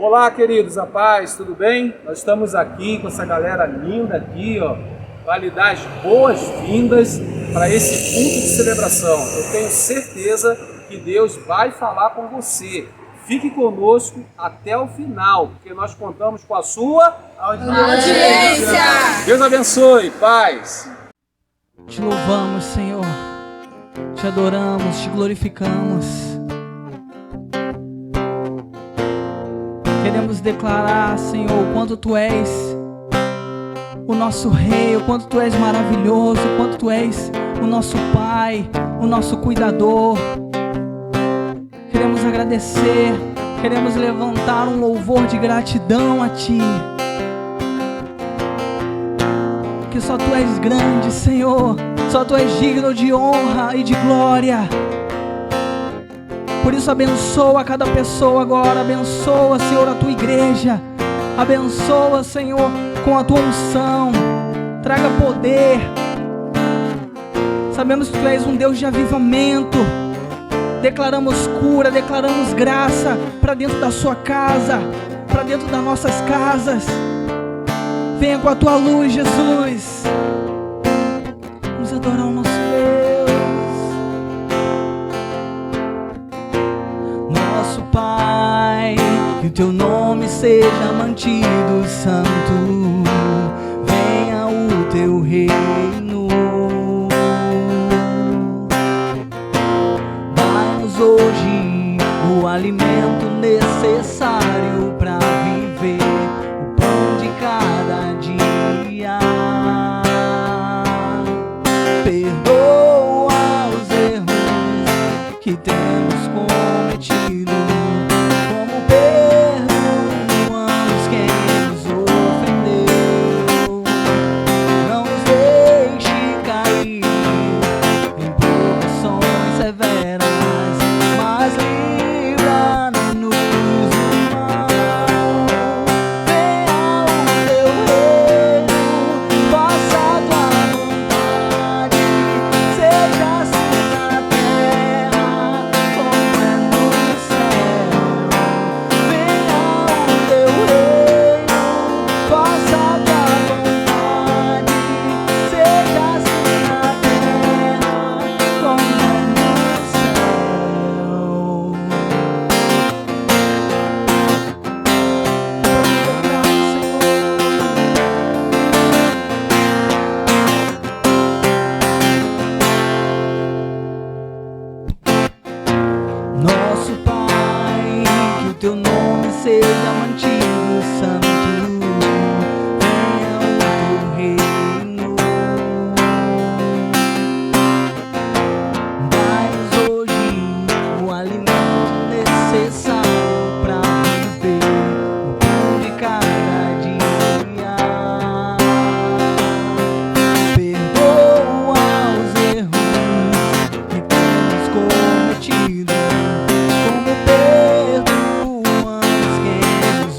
Olá, queridos, a paz, tudo bem? Nós estamos aqui com essa galera linda aqui, ó, para lhe dar as boas-vindas para esse culto de celebração. Eu tenho certeza que Deus vai falar com você. Fique conosco até o final, porque nós contamos com a sua audiência. Deus abençoe, paz. Te louvamos, Senhor. Te adoramos, te glorificamos. Queremos declarar, Senhor, o quanto Tu és o nosso Rei, o quanto Tu és maravilhoso, o quanto Tu és o nosso Pai, o nosso cuidador. Queremos agradecer, queremos levantar um louvor de gratidão a Ti. Que só Tu és grande, Senhor, só Tu és digno de honra e de glória. Por isso abençoa cada pessoa agora, abençoa, Senhor, a Tua igreja, abençoa, Senhor, com a Tua unção, traga poder. Sabemos que Tu és um Deus de avivamento, declaramos cura, declaramos graça para dentro da sua casa, para dentro das nossas casas. Venha com a Tua luz, Jesus. Vamos adorar o nosso Deus. Nosso Pai, que o Teu nome seja mantido santo. Venha o Teu reino. Dá-nos hoje o alimento necessário para viver, o pão de cada dia. Perdoa os erros que temos cometido, como perdoamos quem nos ofendeu. Não nos deixe cair em provações severas, mas livra-nos do mal. Venha o Teu reino, faça a Tua vontade, seja assim na terra como é no céu. Venha o Teu reino, faça a Tua vontade, seja assim na terra como é no céu. Nosso Pai, que o Teu nome seja mantido santo. Venha o Teu reino. Dai-nos hoje o alimento necessário para viver, o pão de cada dia. Perdoa os erros que temos cometido, como perdoamos quem nos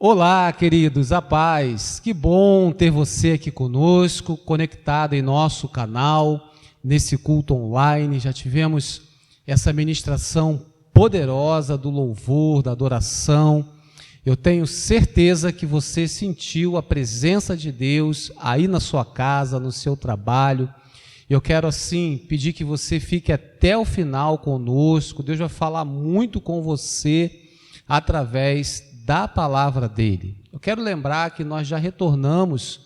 Olá, queridos, a paz. Que bom ter você aqui conosco, conectado em nosso canal, nesse culto online. Já tivemos essa ministração poderosa do louvor, da adoração. Eu tenho certeza que você sentiu a presença de Deus aí na sua casa, no seu trabalho. Eu quero assim pedir que você fique até o final conosco. Deus vai falar muito com você através da palavra dele. Eu quero lembrar que nós já retornamos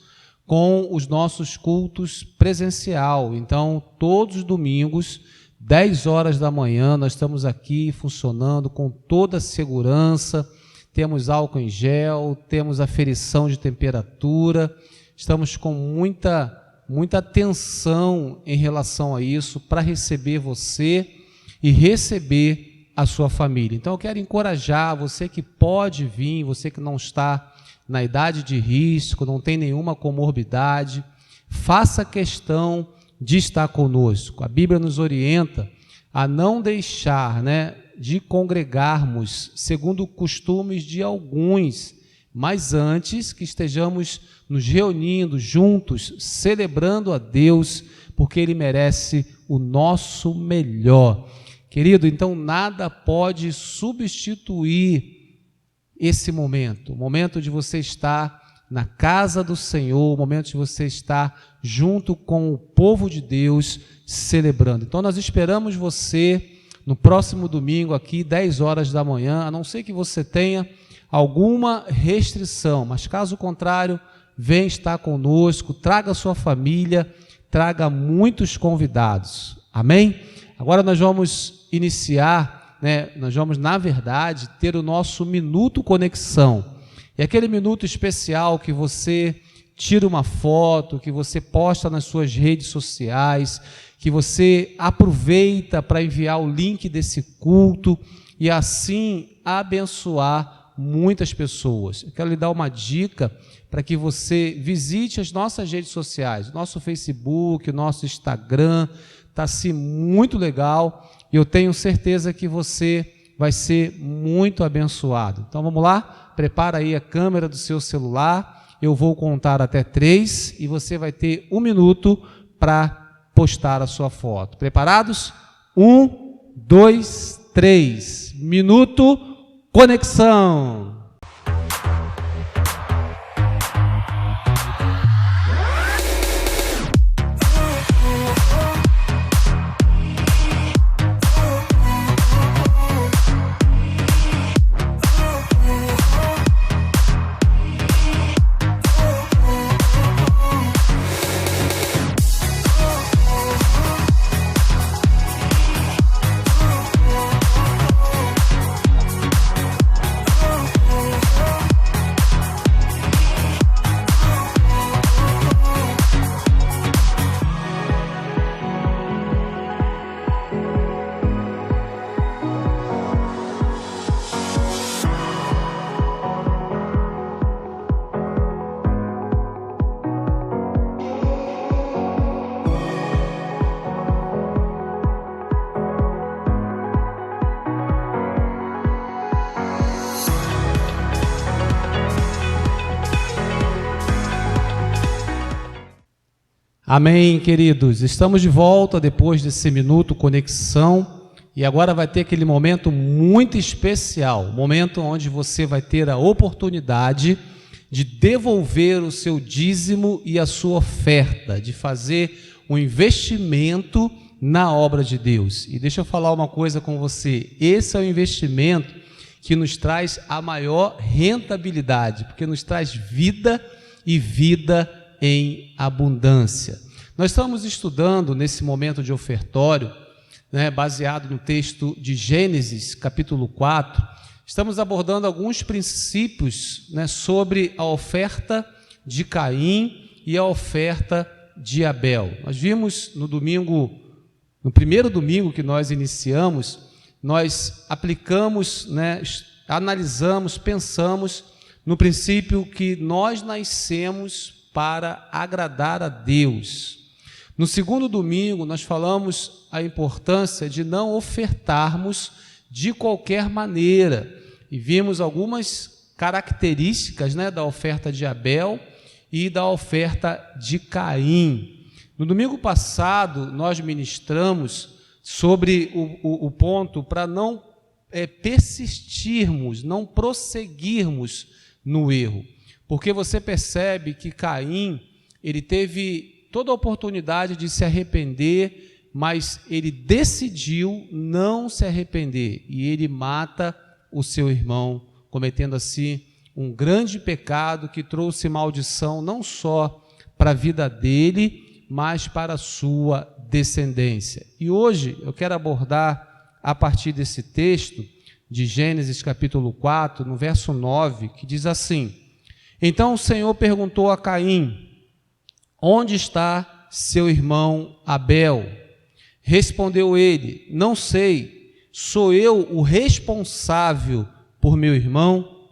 com os nossos cultos presencial. Então, todos os domingos, 10 horas da manhã, nós estamos aqui funcionando com toda a segurança. Temos álcool em gel, temos aferição de temperatura. Estamos com muita atenção em relação a isso para receber você e receber a sua família. Então eu quero encorajar você que pode vir, você que não está na idade de risco, não tem nenhuma comorbidade, faça questão de estar conosco. A Bíblia nos orienta a não deixar, de congregarmos segundo costumes de alguns, mas antes que estejamos nos reunindo juntos, celebrando a Deus, porque Ele merece o nosso melhor. Querido, então nada pode substituir esse momento, o momento de você estar na casa do Senhor, o momento de você estar junto com o povo de Deus, celebrando. Então nós esperamos você no próximo domingo aqui, 10 horas da manhã, a não ser que você tenha alguma restrição, mas caso contrário, vem estar conosco, traga sua família, traga muitos convidados, amém? Agora nós vamos iniciar, nós vamos, na verdade, ter o nosso Minuto Conexão. É aquele minuto especial que você tira uma foto, que você posta nas suas redes sociais, que você aproveita para enviar o link desse culto e assim abençoar muitas pessoas. Eu quero lhe dar uma dica para que você visite as nossas redes sociais, o nosso Facebook, o nosso Instagram. Está assim muito legal e eu tenho certeza que você vai ser muito abençoado. Então vamos lá? Prepara aí a câmera do seu celular, eu vou contar até 3 e você vai ter 1 minuto para postar a sua foto. Preparados? 1, 2, 3. Minuto Conexão. Amém, queridos. Estamos de volta depois desse Minuto Conexão e agora vai ter aquele momento muito especial, momento onde você vai ter a oportunidade de devolver o seu dízimo e a sua oferta, de fazer um investimento na obra de Deus. E deixa eu falar uma coisa com você, esse é o investimento que nos traz a maior rentabilidade, porque nos traz vida e vida em abundância. Nós estamos estudando nesse momento de ofertório, baseado no texto de Gênesis, capítulo 4, estamos abordando alguns princípios sobre a oferta de Caim e a oferta de Abel. Nós vimos no primeiro domingo que nós iniciamos, nós aplicamos, analisamos, pensamos no princípio que nós nascemos para agradar a Deus. No segundo domingo, nós falamos a importância de não ofertarmos de qualquer maneira e vimos algumas características, né, da oferta de Abel e da oferta de Caim. No domingo passado, nós ministramos sobre o ponto para não persistirmos, não prosseguirmos no erro. Porque você percebe que Caim, ele teve toda a oportunidade de se arrepender, mas ele decidiu não se arrepender. E ele mata o seu irmão, cometendo assim um grande pecado que trouxe maldição não só para a vida dele, mas para a sua descendência. E hoje eu quero abordar, a partir desse texto de Gênesis capítulo 4, no verso 9, que diz assim: Então o Senhor perguntou a Caim: Onde está seu irmão Abel? Respondeu ele: Não sei, sou eu o responsável por meu irmão?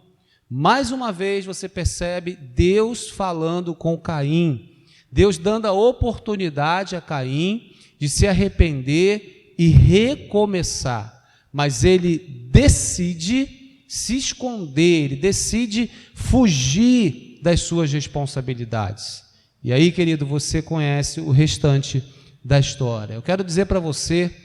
Mais uma vez você percebe Deus falando com Caim, Deus dando a oportunidade a Caim de se arrepender e recomeçar, mas ele decide se esconder, ele decide fugir das suas responsabilidades. E aí, querido, você conhece o restante da história. Eu quero dizer para você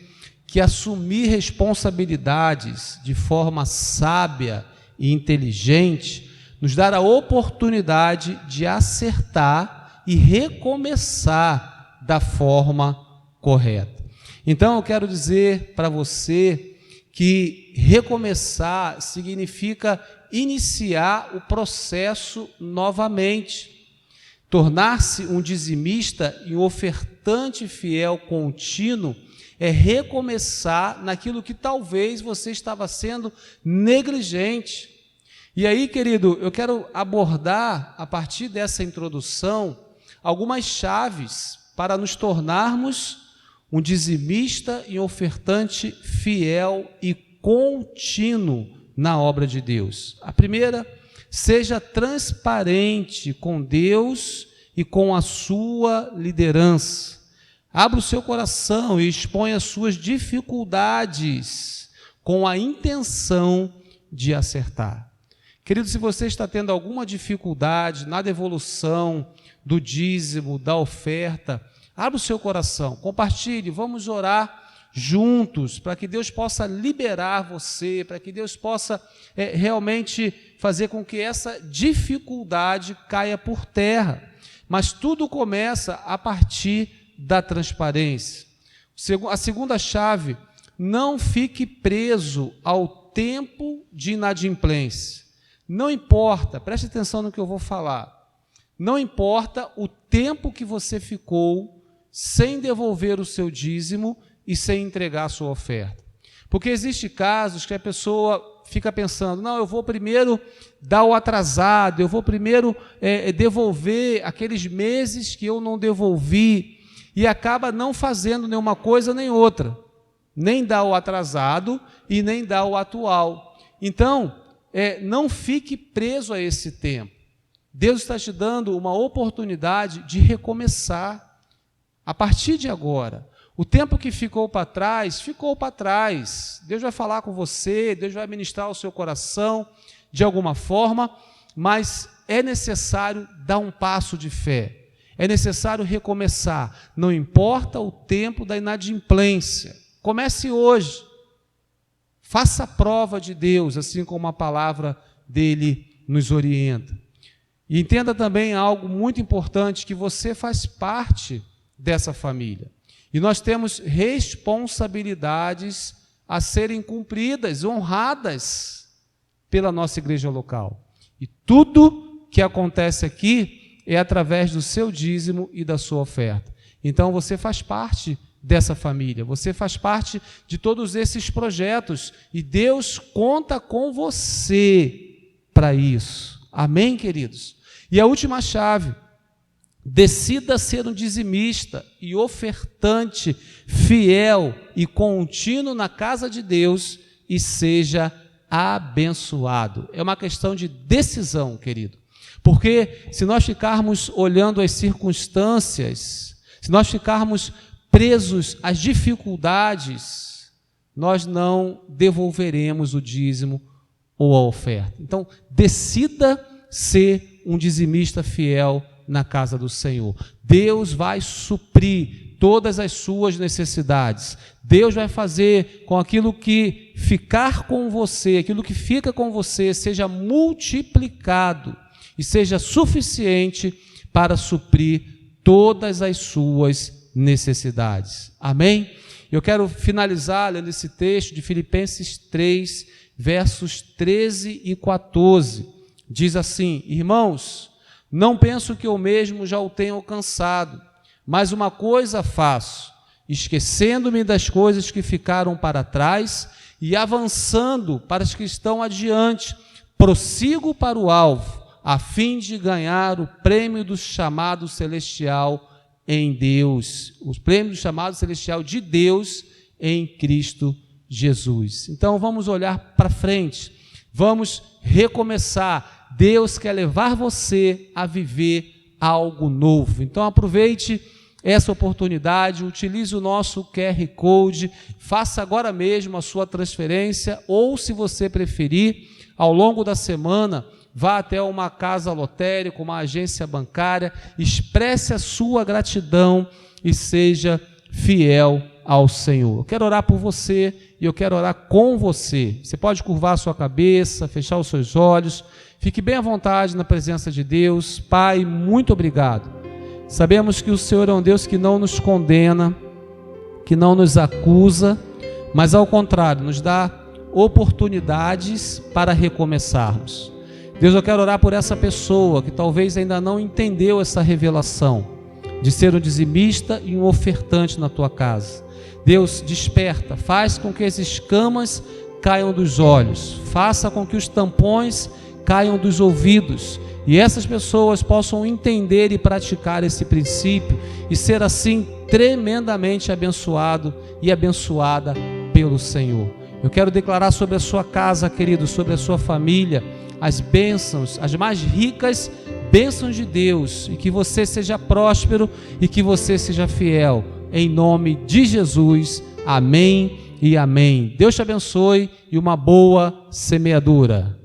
que assumir responsabilidades de forma sábia e inteligente nos dá a oportunidade de acertar e recomeçar da forma correta. Então eu quero dizer para você que recomeçar significa iniciar o processo novamente. Tornar-se um dizimista e um ofertante fiel contínuo é recomeçar naquilo que talvez você estava sendo negligente. E aí, querido, eu quero abordar, a partir dessa introdução, algumas chaves para nos tornarmos um dizimista e um ofertante fiel e contínuo na obra de Deus. A primeira, seja transparente com Deus e com a sua liderança. Abra o seu coração e exponha as suas dificuldades com a intenção de acertar. Querido, se você está tendo alguma dificuldade na devolução do dízimo, da oferta, abra o seu coração, compartilhe, vamos orar juntos, para que Deus possa liberar você, para que Deus possa realmente fazer com que essa dificuldade caia por terra. Mas tudo começa a partir da transparência. A segunda chave, não fique preso ao tempo de inadimplência. Não importa, preste atenção no que eu vou falar, não importa o tempo que você ficou sem devolver o seu dízimo e sem entregar a sua oferta. Porque existem casos que a pessoa fica pensando, não, eu vou primeiro dar o atrasado, eu vou primeiro devolver aqueles meses que eu não devolvi, e acaba não fazendo nenhuma coisa nem outra, nem dá o atrasado e nem dá o atual. Então, não fique preso a esse tempo. Deus está te dando uma oportunidade de recomeçar a partir de agora. O tempo que ficou para trás, ficou para trás. Deus vai falar com você, Deus vai ministrar o seu coração de alguma forma, mas é necessário dar um passo de fé. É necessário recomeçar. Não importa o tempo da inadimplência. Comece hoje. Faça a prova de Deus, assim como a palavra dele nos orienta. E entenda também algo muito importante, que você faz parte dessa família. E nós temos responsabilidades a serem cumpridas, honradas pela nossa igreja local. E tudo que acontece aqui é através do seu dízimo e da sua oferta. Então você faz parte dessa família, você faz parte de todos esses projetos, e Deus conta com você para isso. Amém, queridos? E a última chave, decida ser um dizimista e ofertante fiel e contínuo na casa de Deus e seja abençoado. É uma questão de decisão, querido. Porque se nós ficarmos olhando as circunstâncias, se nós ficarmos presos às dificuldades, nós não devolveremos o dízimo ou a oferta. Então, decida ser um dizimista fiel na casa do Senhor. Deus vai suprir todas as suas necessidades. Deus vai fazer com aquilo que ficar com você, aquilo que fica com você, seja multiplicado e seja suficiente para suprir todas as suas necessidades. Amém? Eu quero finalizar lendo esse texto de Filipenses 3, versos 13 e 14. Diz assim: irmãos, não penso que eu mesmo já o tenha alcançado, mas uma coisa faço, esquecendo-me das coisas que ficaram para trás e avançando para as que estão adiante, prossigo para o alvo, a fim de ganhar o prêmio do chamado celestial em Deus, o prêmio do chamado celestial de Deus em Cristo Jesus. Então vamos olhar para frente, vamos recomeçar. Deus quer levar você a viver algo novo. Então aproveite essa oportunidade, utilize o nosso QR Code, faça agora mesmo a sua transferência, ou se você preferir, ao longo da semana, vá até uma casa lotérica, uma agência bancária, expresse a sua gratidão e seja fiel ao Senhor. Eu quero orar por você e eu quero orar com você. Você pode curvar a sua cabeça, fechar os seus olhos, fique bem à vontade na presença de Deus. Pai, muito obrigado. Sabemos que o Senhor é um Deus que não nos condena, que não nos acusa, mas ao contrário, nos dá oportunidades para recomeçarmos. Deus, eu quero orar por essa pessoa que talvez ainda não entendeu essa revelação de ser um dizimista e um ofertante na tua casa. Deus, desperta, faz com que as escamas caiam dos olhos, faça com que os tampões caiam dos ouvidos e essas pessoas possam entender e praticar esse princípio e ser assim tremendamente abençoado e abençoada pelo Senhor. Eu quero declarar sobre a sua casa, querido, sobre a sua família, as bênçãos, as mais ricas bênçãos de Deus, e que você seja próspero e que você seja fiel, em nome de Jesus, amém e amém. Deus te abençoe e uma boa semeadura.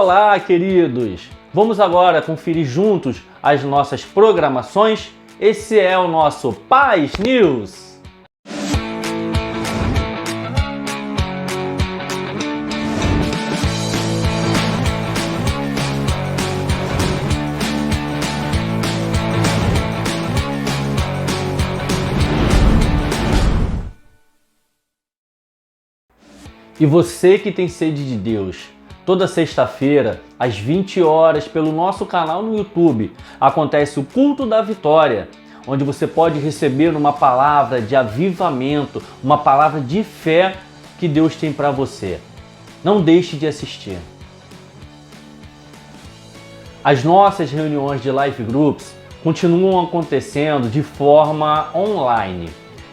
Olá, queridos! Vamos agora conferir juntos as nossas programações. Esse é o nosso Paz News. E você que tem sede de Deus, toda sexta-feira, às 20 horas, pelo nosso canal no YouTube, acontece o Culto da Vitória, onde você pode receber uma palavra de avivamento, uma palavra de fé que Deus tem para você. Não deixe de assistir. As nossas reuniões de Life Groups continuam acontecendo de forma online.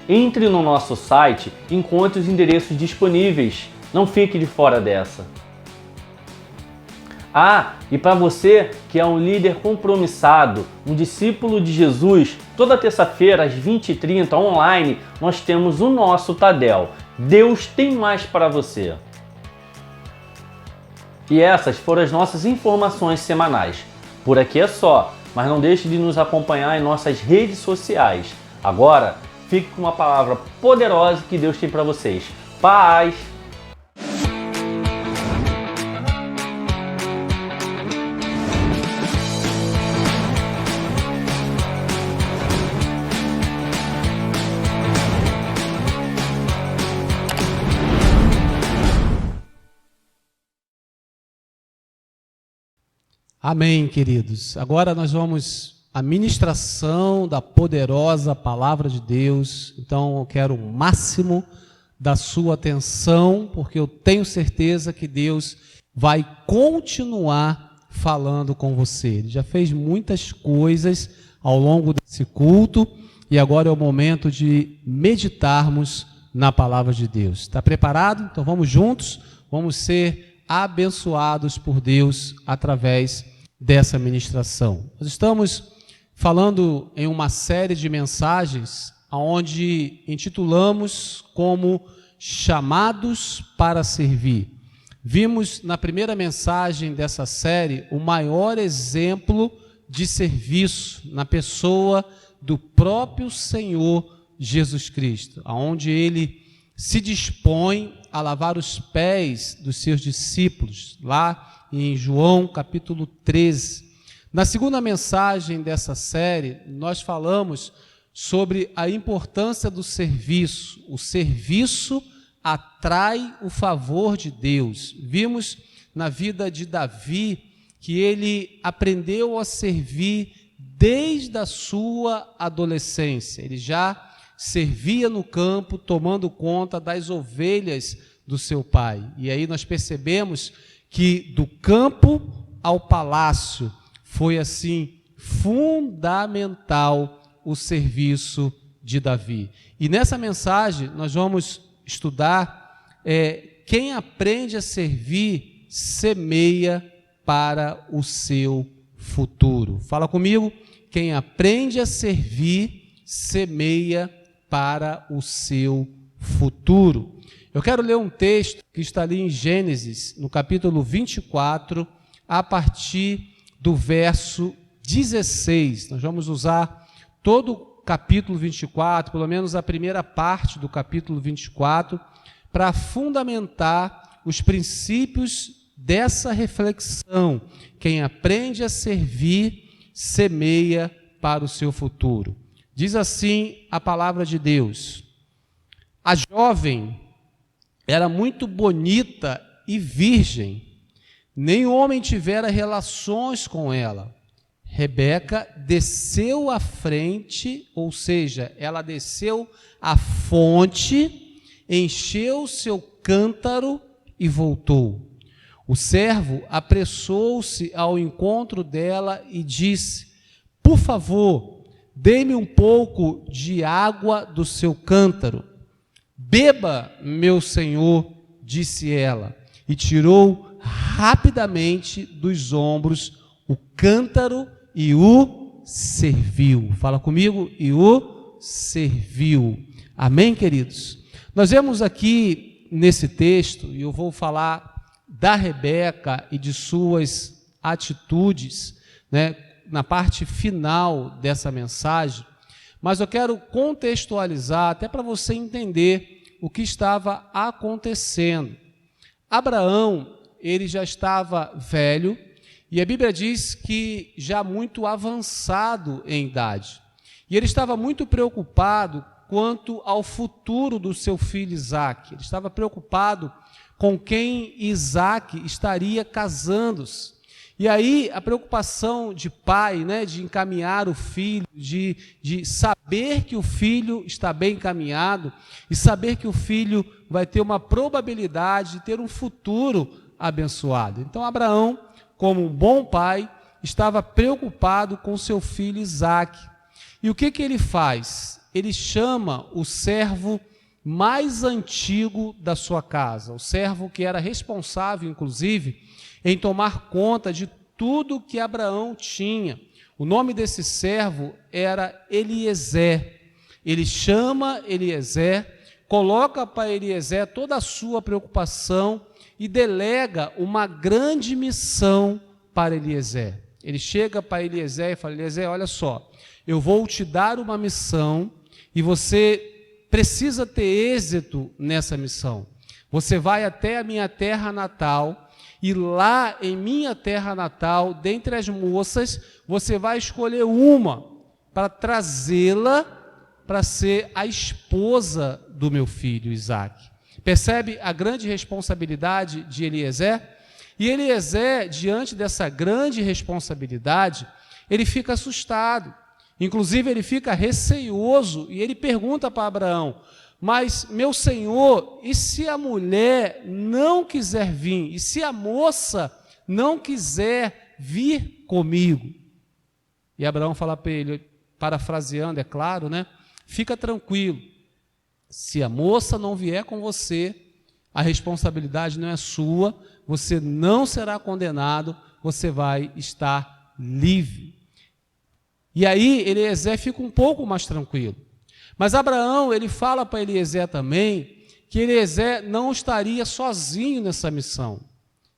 Entre no nosso site e encontre os endereços disponíveis. Não fique de fora dessa. E para você que é um líder compromissado, um discípulo de Jesus, toda terça-feira às 20h30 online, nós temos o nosso Tadel. Deus tem mais para você. E essas foram as nossas informações semanais. Por aqui é só, mas não deixe de nos acompanhar em nossas redes sociais. Agora, fique com uma palavra poderosa que Deus tem para vocês. Paz! Amém, queridos. Agora nós vamos à ministração da poderosa palavra de Deus. Então eu quero o máximo da sua atenção, porque eu tenho certeza que Deus vai continuar falando com você. Ele já fez muitas coisas ao longo desse culto e agora é o momento de meditarmos na palavra de Deus. Está preparado? Então vamos juntos, vamos ser abençoados por Deus através dessa ministração. Nós estamos falando em uma série de mensagens onde intitulamos como Chamados para Servir. Vimos na primeira mensagem dessa série o maior exemplo de serviço na pessoa do próprio Senhor Jesus Cristo, onde ele se dispõe a lavar os pés dos seus discípulos, lá em João capítulo 13. Na segunda mensagem dessa série, nós falamos sobre a importância do serviço. O serviço atrai o favor de Deus. Vimos na vida de Davi que ele aprendeu a servir desde a sua adolescência. Ele já servia no campo, tomando conta das ovelhas do seu pai. E aí nós percebemos que do campo ao palácio foi assim fundamental o serviço de Davi. E nessa mensagem nós vamos estudar quem aprende a servir semeia para o seu futuro. Fala comigo, quem aprende a servir semeia para o seu futuro. Eu quero ler um texto que está ali em Gênesis, no capítulo 24, a partir do verso 16. Nós vamos usar todo o capítulo 24, pelo menos a primeira parte do capítulo 24, para fundamentar os princípios dessa reflexão. Quem aprende a servir, semeia para o seu futuro. Diz assim a palavra de Deus: a jovem era muito bonita e virgem, nem homem tivera relações com ela. Rebeca desceu à frente, ou seja, ela desceu à fonte, encheu seu cântaro e voltou. O servo apressou-se ao encontro dela e disse: por favor, dê-me um pouco de água do seu cântaro. Beba, meu senhor, disse ela, e tirou rapidamente dos ombros o cântaro e o serviu. Fala comigo, e o serviu. Amém, queridos? Nós vemos aqui nesse texto, e eu vou falar da Rebeca e de suas atitudes, né, na parte final dessa mensagem, mas eu quero contextualizar até para você entender o que estava acontecendo. Abraão, ele já estava velho, e a Bíblia diz que já muito avançado em idade. E ele estava muito preocupado quanto ao futuro do seu filho Isaque. Ele estava preocupado com quem Isaque estaria casando-se. E aí a preocupação de pai, né, de encaminhar o filho, de saber que o filho está bem encaminhado e saber que o filho vai ter uma probabilidade de ter um futuro abençoado. Então Abraão, como um bom pai, estava preocupado com seu filho Isaque. E o que ele faz? Ele chama o servo mais antigo da sua casa, o servo que era responsável, inclusive, em tomar conta de tudo que Abraão tinha. O nome desse servo era Eliezer. Ele chama Eliezer, coloca para Eliezer toda a sua preocupação e delega uma grande missão para Eliezer. Ele chega para Eliezer e fala: Eliezer, olha só, eu vou te dar uma missão e você precisa ter êxito nessa missão. Você vai até a minha terra natal e lá em minha terra natal, dentre as moças, você vai escolher uma para trazê-la para ser a esposa do meu filho Isaque. Percebe a grande responsabilidade de Eliezer? E Eliezer, diante dessa grande responsabilidade, ele fica assustado. Inclusive, ele fica receioso e ele pergunta para Abraão: mas, meu senhor, e se a mulher não quiser vir? E se a moça não quiser vir comigo? E Abraão fala para ele, parafraseando, é claro, né? Fica tranquilo, se a moça não vier com você, a responsabilidade não é sua, você não será condenado, você vai estar livre. E aí Eliezer fica um pouco mais tranquilo. Mas Abraão, ele fala para Eliezer também que Eliezer não estaria sozinho nessa missão,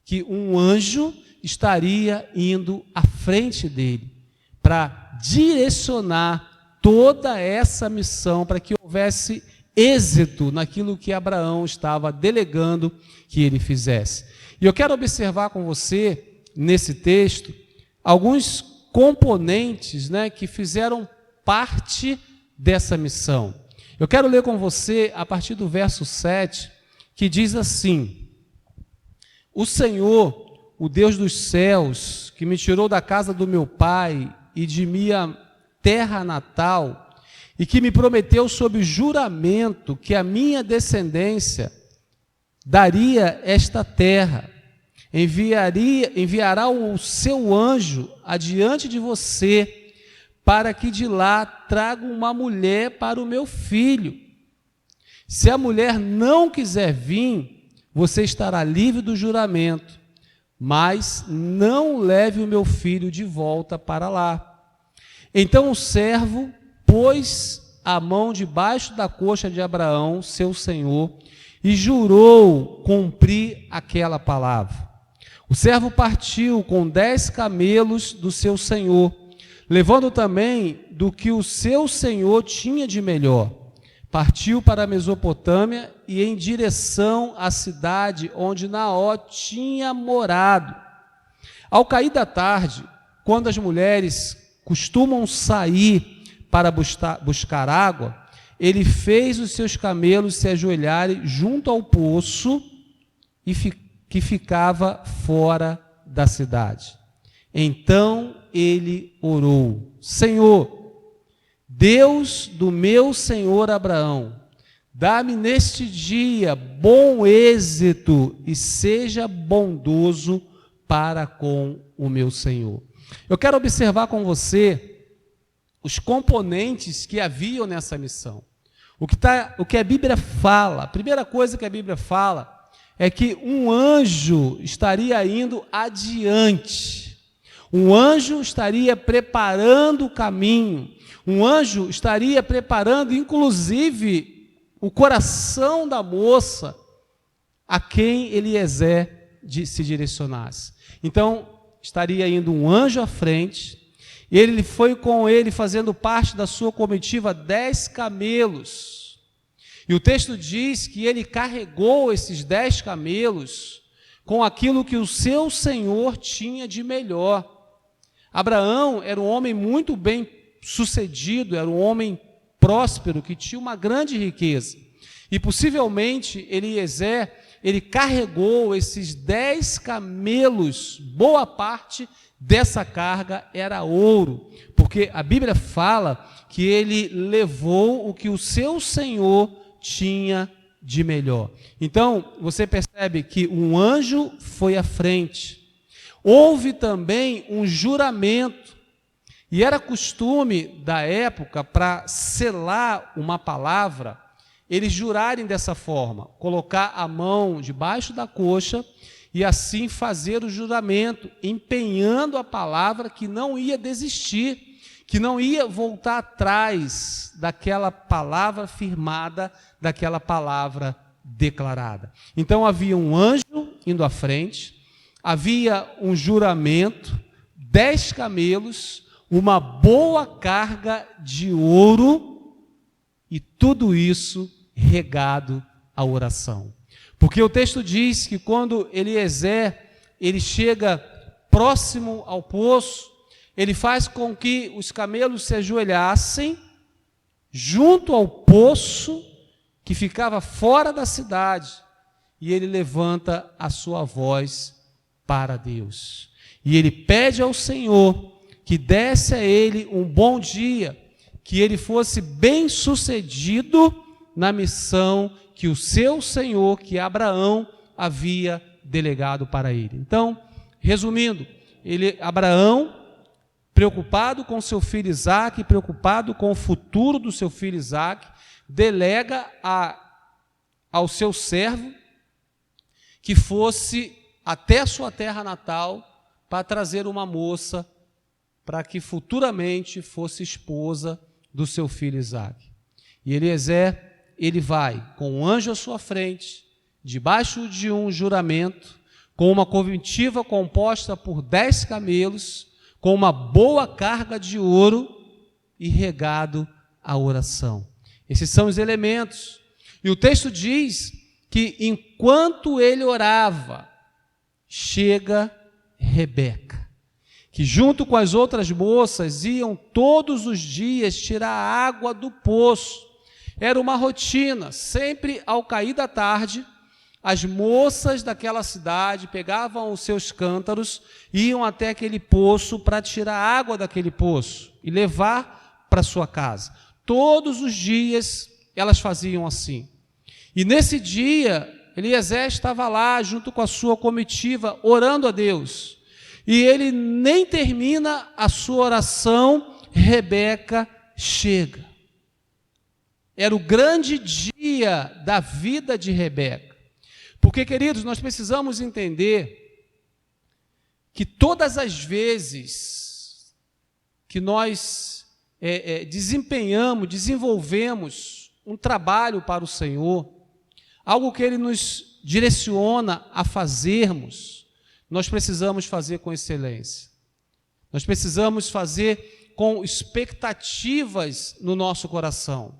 que um anjo estaria indo à frente dele para direcionar toda essa missão, para que houvesse êxito naquilo que Abraão estava delegando que ele fizesse. E eu quero observar com você, nesse texto, alguns componentes, né, que fizeram parte dessa missão. Eu quero ler com você a partir do verso 7, que diz assim: o Senhor, o Deus dos céus, que me tirou da casa do meu pai e de minha terra natal, e que me prometeu sob juramento que a minha descendência daria esta terra, enviará o seu anjo adiante de você, para que de lá traga uma mulher para o meu filho. Se a mulher não quiser vir, você estará livre do juramento, mas não leve o meu filho de volta para lá. Então o servo pôs a mão debaixo da coxa de Abraão, seu senhor, e jurou cumprir aquela palavra. O servo partiu com 10 camelos do seu senhor, levando também do que o seu senhor tinha de melhor. Partiu para a Mesopotâmia e em direção à cidade onde Naó tinha morado. Ao cair da tarde, quando as mulheres costumam sair para buscar água, ele fez os seus camelos se ajoelharem junto ao poço que ficava fora da cidade. Então ele orou: Senhor, Deus do meu senhor Abraão, dá-me neste dia bom êxito e seja bondoso para com o meu senhor. Eu quero observar com você os componentes que haviam nessa missão. O que a Bíblia fala, a primeira coisa que a Bíblia fala é que um anjo estaria indo adiante. Um anjo estaria preparando o caminho. Um anjo estaria preparando, inclusive, o coração da moça a quem Eliezer se direcionasse. Então, estaria indo um anjo à frente. Ele foi com ele, fazendo parte da sua comitiva, 10 camelos. E o texto diz que ele carregou esses 10 camelos com aquilo que o seu senhor tinha de melhor. Abraão era um homem muito bem sucedido, era um homem próspero, que tinha uma grande riqueza. E possivelmente Eliezer, ele carregou esses 10 camelos, boa parte dessa carga era ouro, porque a Bíblia fala que ele levou o que o seu senhor tinha de melhor. Então, você percebe que um anjo foi à frente. Houve também um juramento, e era costume da época, para selar uma palavra, eles jurarem dessa forma, colocar a mão debaixo da coxa e assim fazer o juramento, empenhando a palavra que não ia desistir, que não ia voltar atrás daquela palavra firmada, daquela palavra declarada. Então havia um anjo indo à frente, havia um juramento, 10 camelos, uma boa carga de ouro e tudo isso regado à oração. Porque o texto diz que quando Eliezer ele chega próximo ao poço, ele faz com que os camelos se ajoelhassem junto ao poço que ficava fora da cidade, e ele levanta a sua voz para Deus. E ele pede ao Senhor que desse a ele um bom dia, que ele fosse bem-sucedido na missão que o seu Senhor, que Abraão, havia delegado para ele. Então, resumindo, Abraão, preocupado com seu filho Isaque, preocupado com o futuro do seu filho Isaque, delega ao seu servo que fosse até a sua terra natal para trazer uma moça para que futuramente fosse esposa do seu filho Isaque. E Eliezer, ele vai com um anjo à sua frente, debaixo de um juramento, com uma comitiva composta por 10 camelos, com uma boa carga de ouro e regado à oração. Esses são os elementos. E o texto diz que enquanto ele orava, chega Rebeca, que junto com as outras moças iam todos os dias tirar água do poço. Era uma rotina, sempre ao cair da tarde, as moças daquela cidade pegavam os seus cântaros, iam até aquele poço para tirar água daquele poço e levar para sua casa. Todos os dias elas faziam assim. E nesse dia, Eliezer estava lá junto com a sua comitiva, orando a Deus. E ele nem termina a sua oração, Rebeca chega. Era o grande dia da vida de Rebeca. Porque, queridos, nós precisamos entender que todas as vezes que nós desenvolvemos um trabalho para o Senhor, algo que Ele nos direciona a fazermos, nós precisamos fazer com excelência. Nós precisamos fazer com expectativas no nosso coração.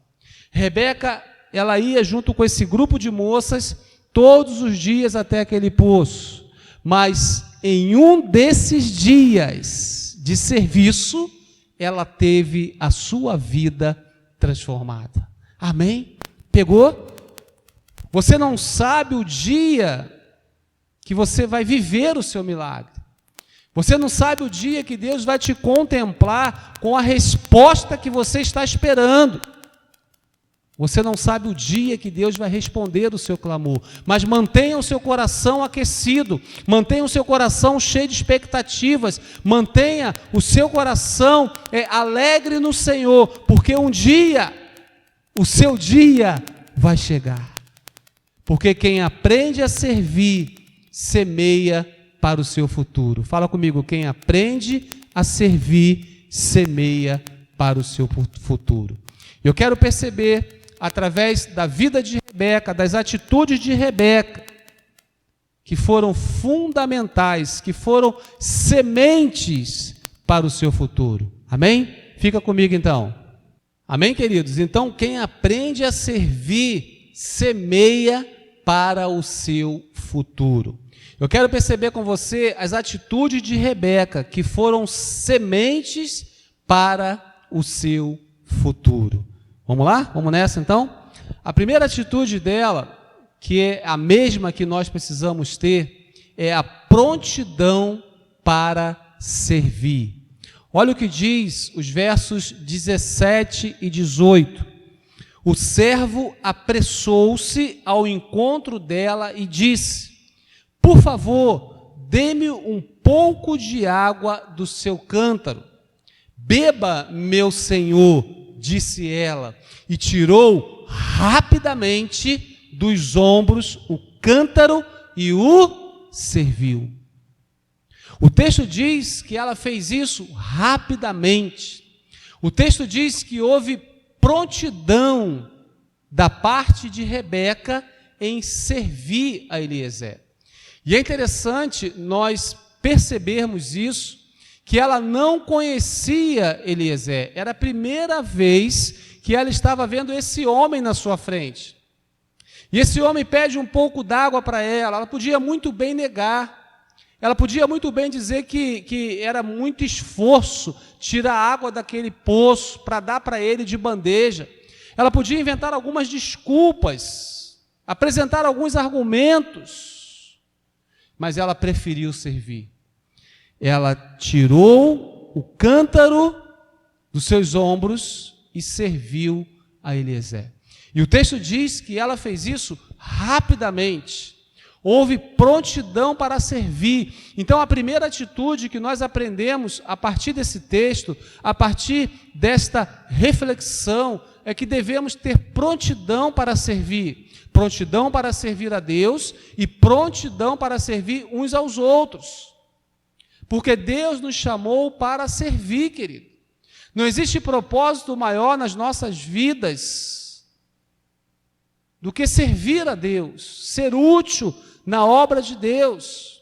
Rebeca, ela ia junto com esse grupo de moças todos os dias até aquele poço, mas em um desses dias de serviço, ela teve a sua vida transformada. Amém? Pegou? Você não sabe o dia que você vai viver o seu milagre. Você não sabe o dia que Deus vai te contemplar com a resposta que você está esperando. Você não sabe o dia que Deus vai responder o seu clamor, mas mantenha o seu coração aquecido, mantenha o seu coração cheio de expectativas, mantenha o seu coração alegre no Senhor, porque um dia, o seu dia vai chegar. Porque quem aprende a servir, semeia para o seu futuro. Fala comigo, quem aprende a servir, semeia para o seu futuro. Eu quero perceber, através da vida de Rebeca, das atitudes de Rebeca, que foram fundamentais, que foram sementes para o seu futuro. Amém? Fica comigo então. Amém, queridos? Então, quem aprende a servir, semeia para o seu futuro. Eu quero perceber com você as atitudes de Rebeca, que foram sementes para o seu futuro. Vamos lá? Vamos nessa então? A primeira atitude dela, que é a mesma que nós precisamos ter, é a prontidão para servir. Olha o que diz os versos 17 e 18. O servo apressou-se ao encontro dela e disse: por favor, dê-me um pouco de água do seu cântaro. Beba, meu senhor, disse ela, e tirou rapidamente dos ombros o cântaro e o serviu. O texto diz que ela fez isso rapidamente. O texto diz que houve prontidão da parte de Rebeca em servir a Eliezer. E é interessante nós percebermos isso, que ela não conhecia Eliezer. Era a primeira vez que ela estava vendo esse homem na sua frente. E esse homem pede um pouco d'água para ela. Ela podia muito bem negar. Ela podia muito bem dizer que era muito esforço tirar água daquele poço para dar para ele de bandeja. Ela podia inventar algumas desculpas, apresentar alguns argumentos. mas ela preferiu servir. Ela tirou o cântaro dos seus ombros e serviu a Eliezer. E o texto diz que ela fez isso rapidamente. Houve prontidão para servir. Então, a primeira atitude que nós aprendemos a partir desse texto, a partir desta reflexão, é que devemos ter prontidão para servir. Prontidão para servir a Deus e prontidão para servir uns aos outros. Porque Deus nos chamou para servir, querido. Não existe propósito maior nas nossas vidas do que servir a Deus, ser útil na obra de Deus.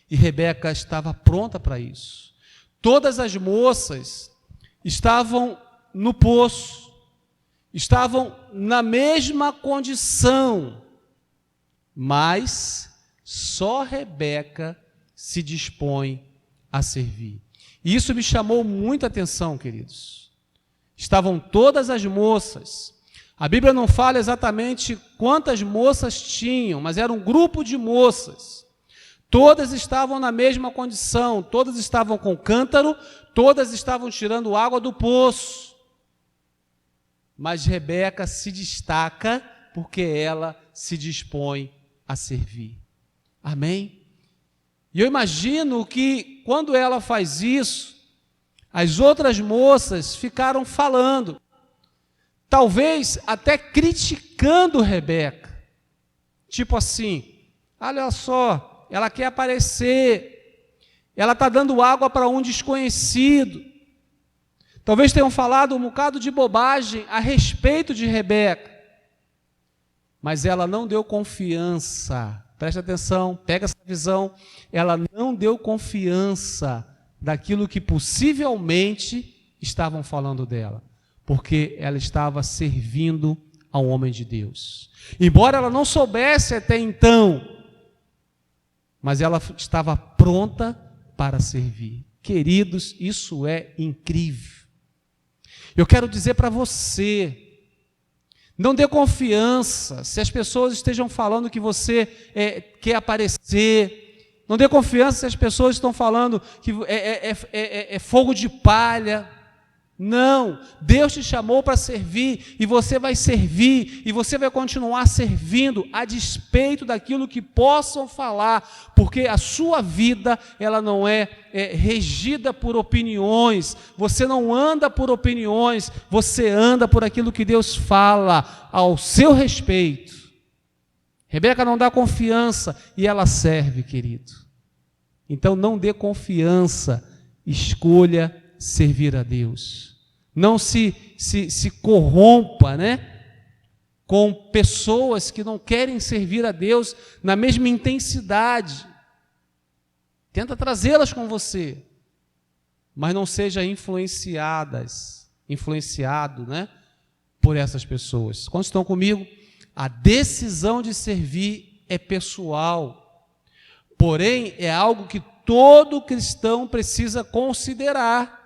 E Rebeca estava pronta para isso. Todas as moças estavam no poço, estavam na mesma condição, mas só Rebeca se dispõe a servir. E isso me chamou muita atenção, queridos. Estavam todas as moças. A Bíblia não fala exatamente quantas moças tinham, mas era um grupo de moças. Todas estavam na mesma condição, todas estavam com cântaro, todas estavam tirando água do poço. Mas Rebeca se destaca porque ela se dispõe a servir. Amém? E eu imagino que quando ela faz isso, as outras moças ficaram falando, talvez até criticando Rebeca. Tipo assim, olha só, ela quer aparecer, ela está dando água para um desconhecido. Talvez tenham falado um bocado de bobagem a respeito de Rebeca, mas ela não deu confiança. Preste atenção, pega essa visão. Ela não deu confiança daquilo que possivelmente estavam falando dela, porque ela estava servindo ao homem de Deus. Embora ela não soubesse até então, mas ela estava pronta para servir. Queridos, isso é incrível. Eu quero dizer para você, não dê confiança se as pessoas estejam falando que você quer aparecer. Não dê confiança se as pessoas estão falando que é fogo de palha. Não, Deus te chamou para servir e você vai servir e você vai continuar servindo a despeito daquilo que possam falar, porque a sua vida ela não é regida por opiniões, você não anda por opiniões, você anda por aquilo que Deus fala ao seu respeito. Rebeca não dá confiança e ela serve, querido. Então não dê confiança, escolha servir a Deus. Não se corrompa, com pessoas que não querem servir a Deus na mesma intensidade. Tenta trazê-las com você, mas não seja influenciado, por essas pessoas. Quantos estão comigo? A decisão de servir é pessoal, porém é algo que todo cristão precisa considerar.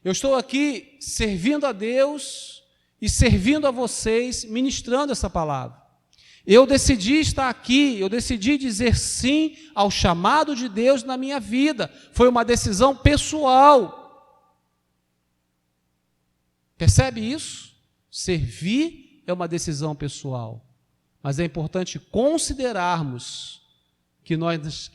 Eu estou aqui servindo a Deus e servindo a vocês, ministrando essa palavra. Eu decidi estar aqui, eu decidi dizer sim ao chamado de Deus na minha vida. Foi uma decisão pessoal. Percebe isso? Servir é uma decisão pessoal. Mas é importante considerarmos que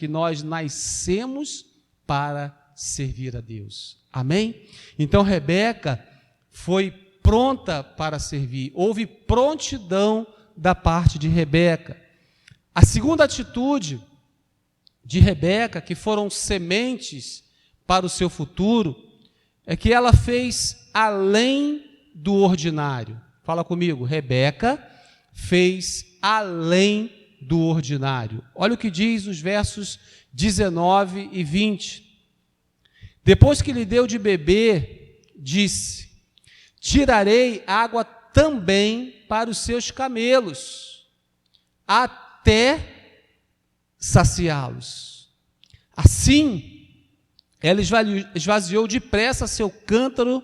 nós nascemos para servir a Deus. Amém? Então Rebeca foi pronta para servir. Houve prontidão da parte de Rebeca. A segunda atitude de Rebeca, que foram sementes para o seu futuro, é que ela fez além do ordinário. Fala comigo, Rebeca fez além do ordinário. Olha o que diz os versos 19 e 20. Depois que lhe deu de beber, disse: tirarei água também para os seus camelos, até saciá-los. Assim, ela esvaziou depressa seu cântaro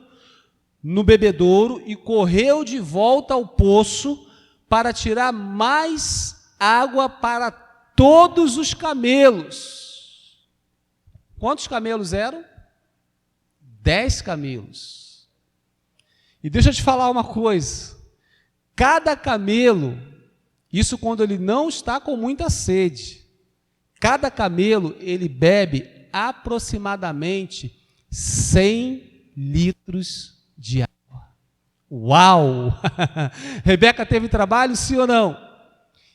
no bebedouro e correu de volta ao poço para tirar mais água para todos os camelos. Quantos camelos eram? 10 camelos. E deixa eu te falar uma coisa. Cada camelo, isso quando ele não está com muita sede, cada camelo ele bebe aproximadamente 100 litros de água. Uau! Rebeca teve trabalho, sim ou não?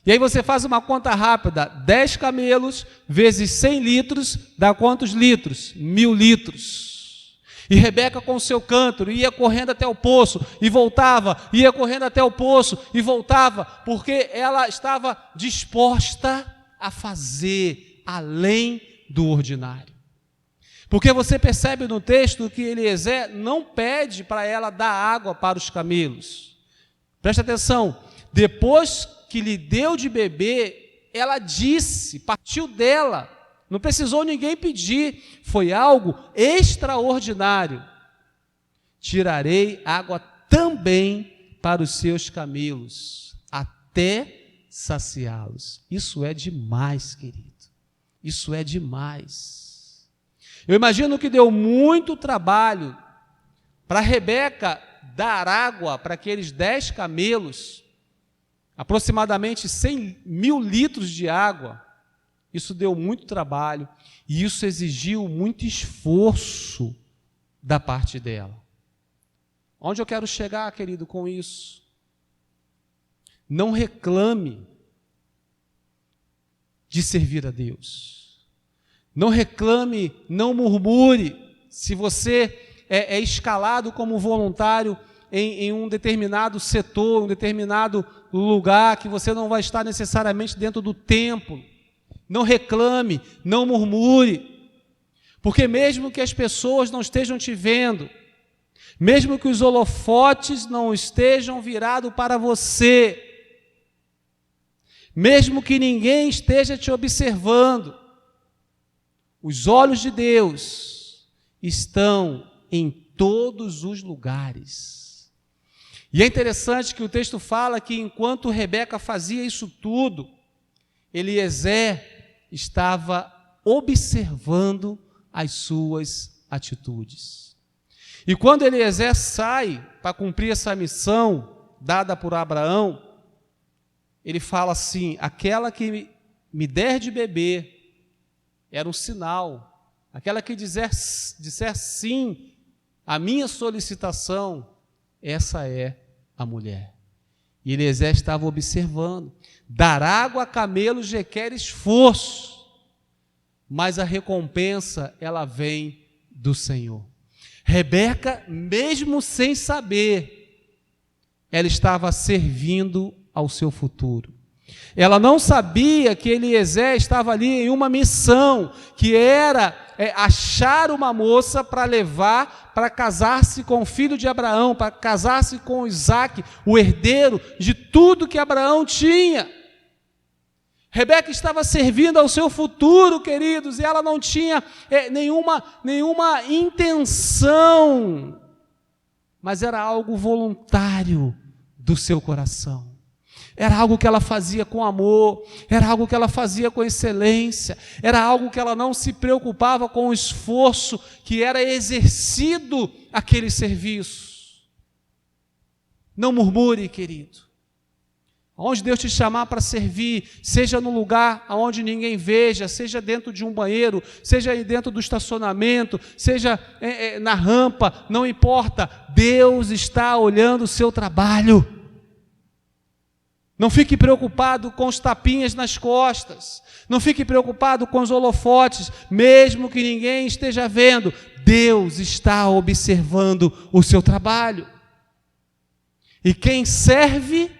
E aí você faz uma conta rápida, 10 camelos vezes 100 litros, dá quantos litros? 1000 litros. E Rebeca com o seu cântaro ia correndo até o poço e voltava, ia correndo até o poço e voltava, porque ela estava disposta a fazer além do ordinário. Porque você percebe no texto que Eliezer não pede para ela dar água para os camelos. Presta atenção, depois que lhe deu de beber, ela disse, partiu dela, não precisou ninguém pedir, foi algo extraordinário. Tirarei água também para os seus camelos, até saciá-los. Isso é demais, querido. Isso é demais. Eu imagino que deu muito trabalho para Rebeca dar água para aqueles 10 camelos, aproximadamente 100.000 litros de água. Isso deu muito trabalho e isso exigiu muito esforço da parte dela. Onde eu quero chegar, querido, com isso? Não reclame de servir a Deus. Não reclame, não murmure. Se você é escalado como voluntário em um determinado setor, um determinado lugar, que você não vai estar necessariamente dentro do templo, não reclame, não murmure, porque mesmo que as pessoas não estejam te vendo, mesmo que os holofotes não estejam virados para você, mesmo que ninguém esteja te observando, os olhos de Deus estão em todos os lugares. E é interessante que o texto fala que enquanto Rebeca fazia isso tudo, Eliezer estava observando as suas atitudes. E quando Eliezer sai para cumprir essa missão dada por Abraão, ele fala assim: aquela que me der de beber era um sinal, aquela que disser sim à minha solicitação, essa é a mulher. E Eliezer estava observando. Dar água a camelos requer esforço, mas a recompensa, ela vem do Senhor. Rebeca, mesmo sem saber, ela estava servindo ao seu futuro. Ela não sabia que Eliezer estava ali em uma missão, que era achar uma moça para levar, para casar-se com o filho de Abraão, para casar-se com Isaac, o herdeiro de tudo que Abraão tinha. Rebeca estava servindo ao seu futuro, queridos, e ela não tinha nenhuma intenção, mas era algo voluntário do seu coração. Era algo que ela fazia com amor, era algo que ela fazia com excelência, era algo que ela não se preocupava com o esforço que era exercido aquele serviço. Não murmure, querido. Aonde Deus te chamar para servir, seja no lugar onde ninguém veja, seja dentro de um banheiro, seja aí dentro do estacionamento, seja na rampa, não importa, Deus está olhando o seu trabalho. Não fique preocupado com os tapinhas nas costas, não fique preocupado com os holofotes, mesmo que ninguém esteja vendo, Deus está observando o seu trabalho. E quem serve,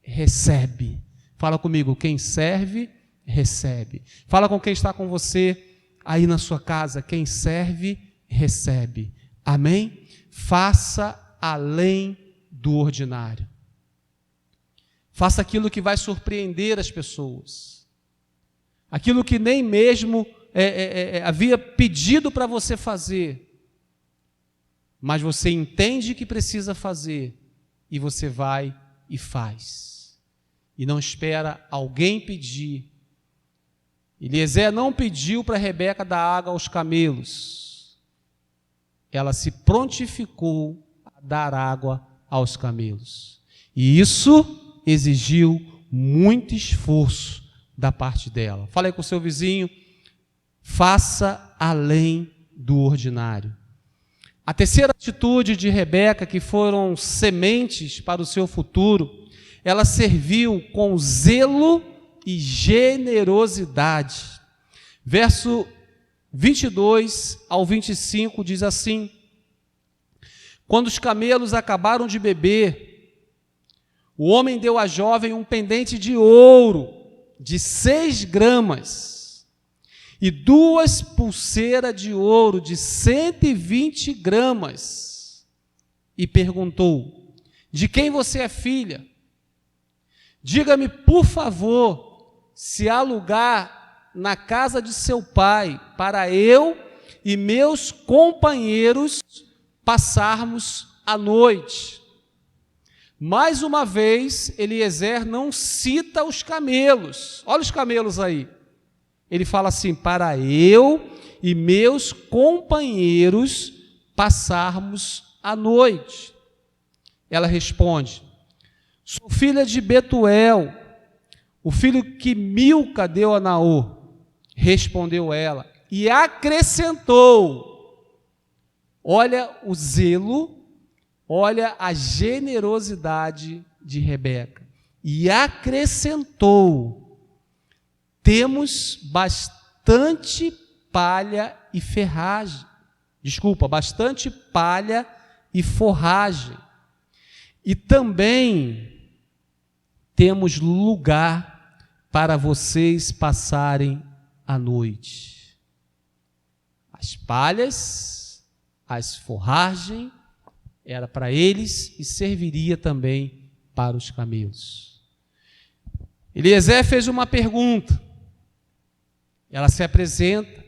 recebe. Fala comigo, quem serve, recebe. Fala com quem está com você aí na sua casa, quem serve, recebe. Amém? Faça além do ordinário. Faça aquilo que vai surpreender as pessoas. Aquilo que nem mesmo havia pedido para você fazer. Mas você entende que precisa fazer. E você vai e faz. E não espera alguém pedir. Eliezer não pediu para Rebeca dar água aos camelos. Ela se prontificou a dar água aos camelos. E isso exigiu muito esforço da parte dela. Fala aí com o seu vizinho, faça além do ordinário. A terceira atitude de Rebeca, que foram sementes para o seu futuro, ela serviu com zelo e generosidade. Verso 22 ao 25 diz assim: quando os camelos acabaram de beber, o homem deu à jovem um pendente de ouro de 6 gramas e 2 pulseiras de ouro de 120 gramas e perguntou: de quem você é filha? Diga-me, por favor, se há lugar na casa de seu pai para eu e meus companheiros passarmos a noite. Mais uma vez, Eliezer não cita os camelos. Olha os camelos aí. Ele fala assim: para eu e meus companheiros passarmos a noite. Ela responde: sou filha de Betuel, o filho que Milca deu a Naor. Respondeu ela e acrescentou: olha o zelo, olha a generosidade de Rebeca. E acrescentou: temos bastante palha e ferragem. Bastante palha e forragem. E também temos lugar para vocês passarem a noite. As palhas, as forragens, era para eles e serviria também para os camelos. Eliezer fez uma pergunta. Ela se apresenta,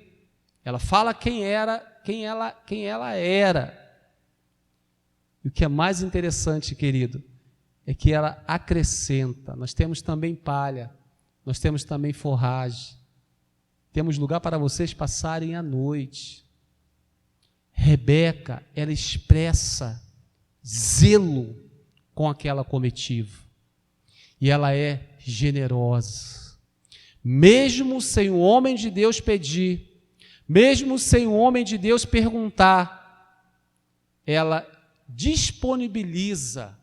ela fala quem ela era. E o que é mais interessante, querido, é que ela acrescenta: nós temos também palha, nós temos também forragem, temos lugar para vocês passarem a noite. Rebeca, ela expressa zelo com aquela comitiva, e ela é generosa. Mesmo sem o homem de Deus pedir, mesmo sem o homem de Deus perguntar, ela disponibiliza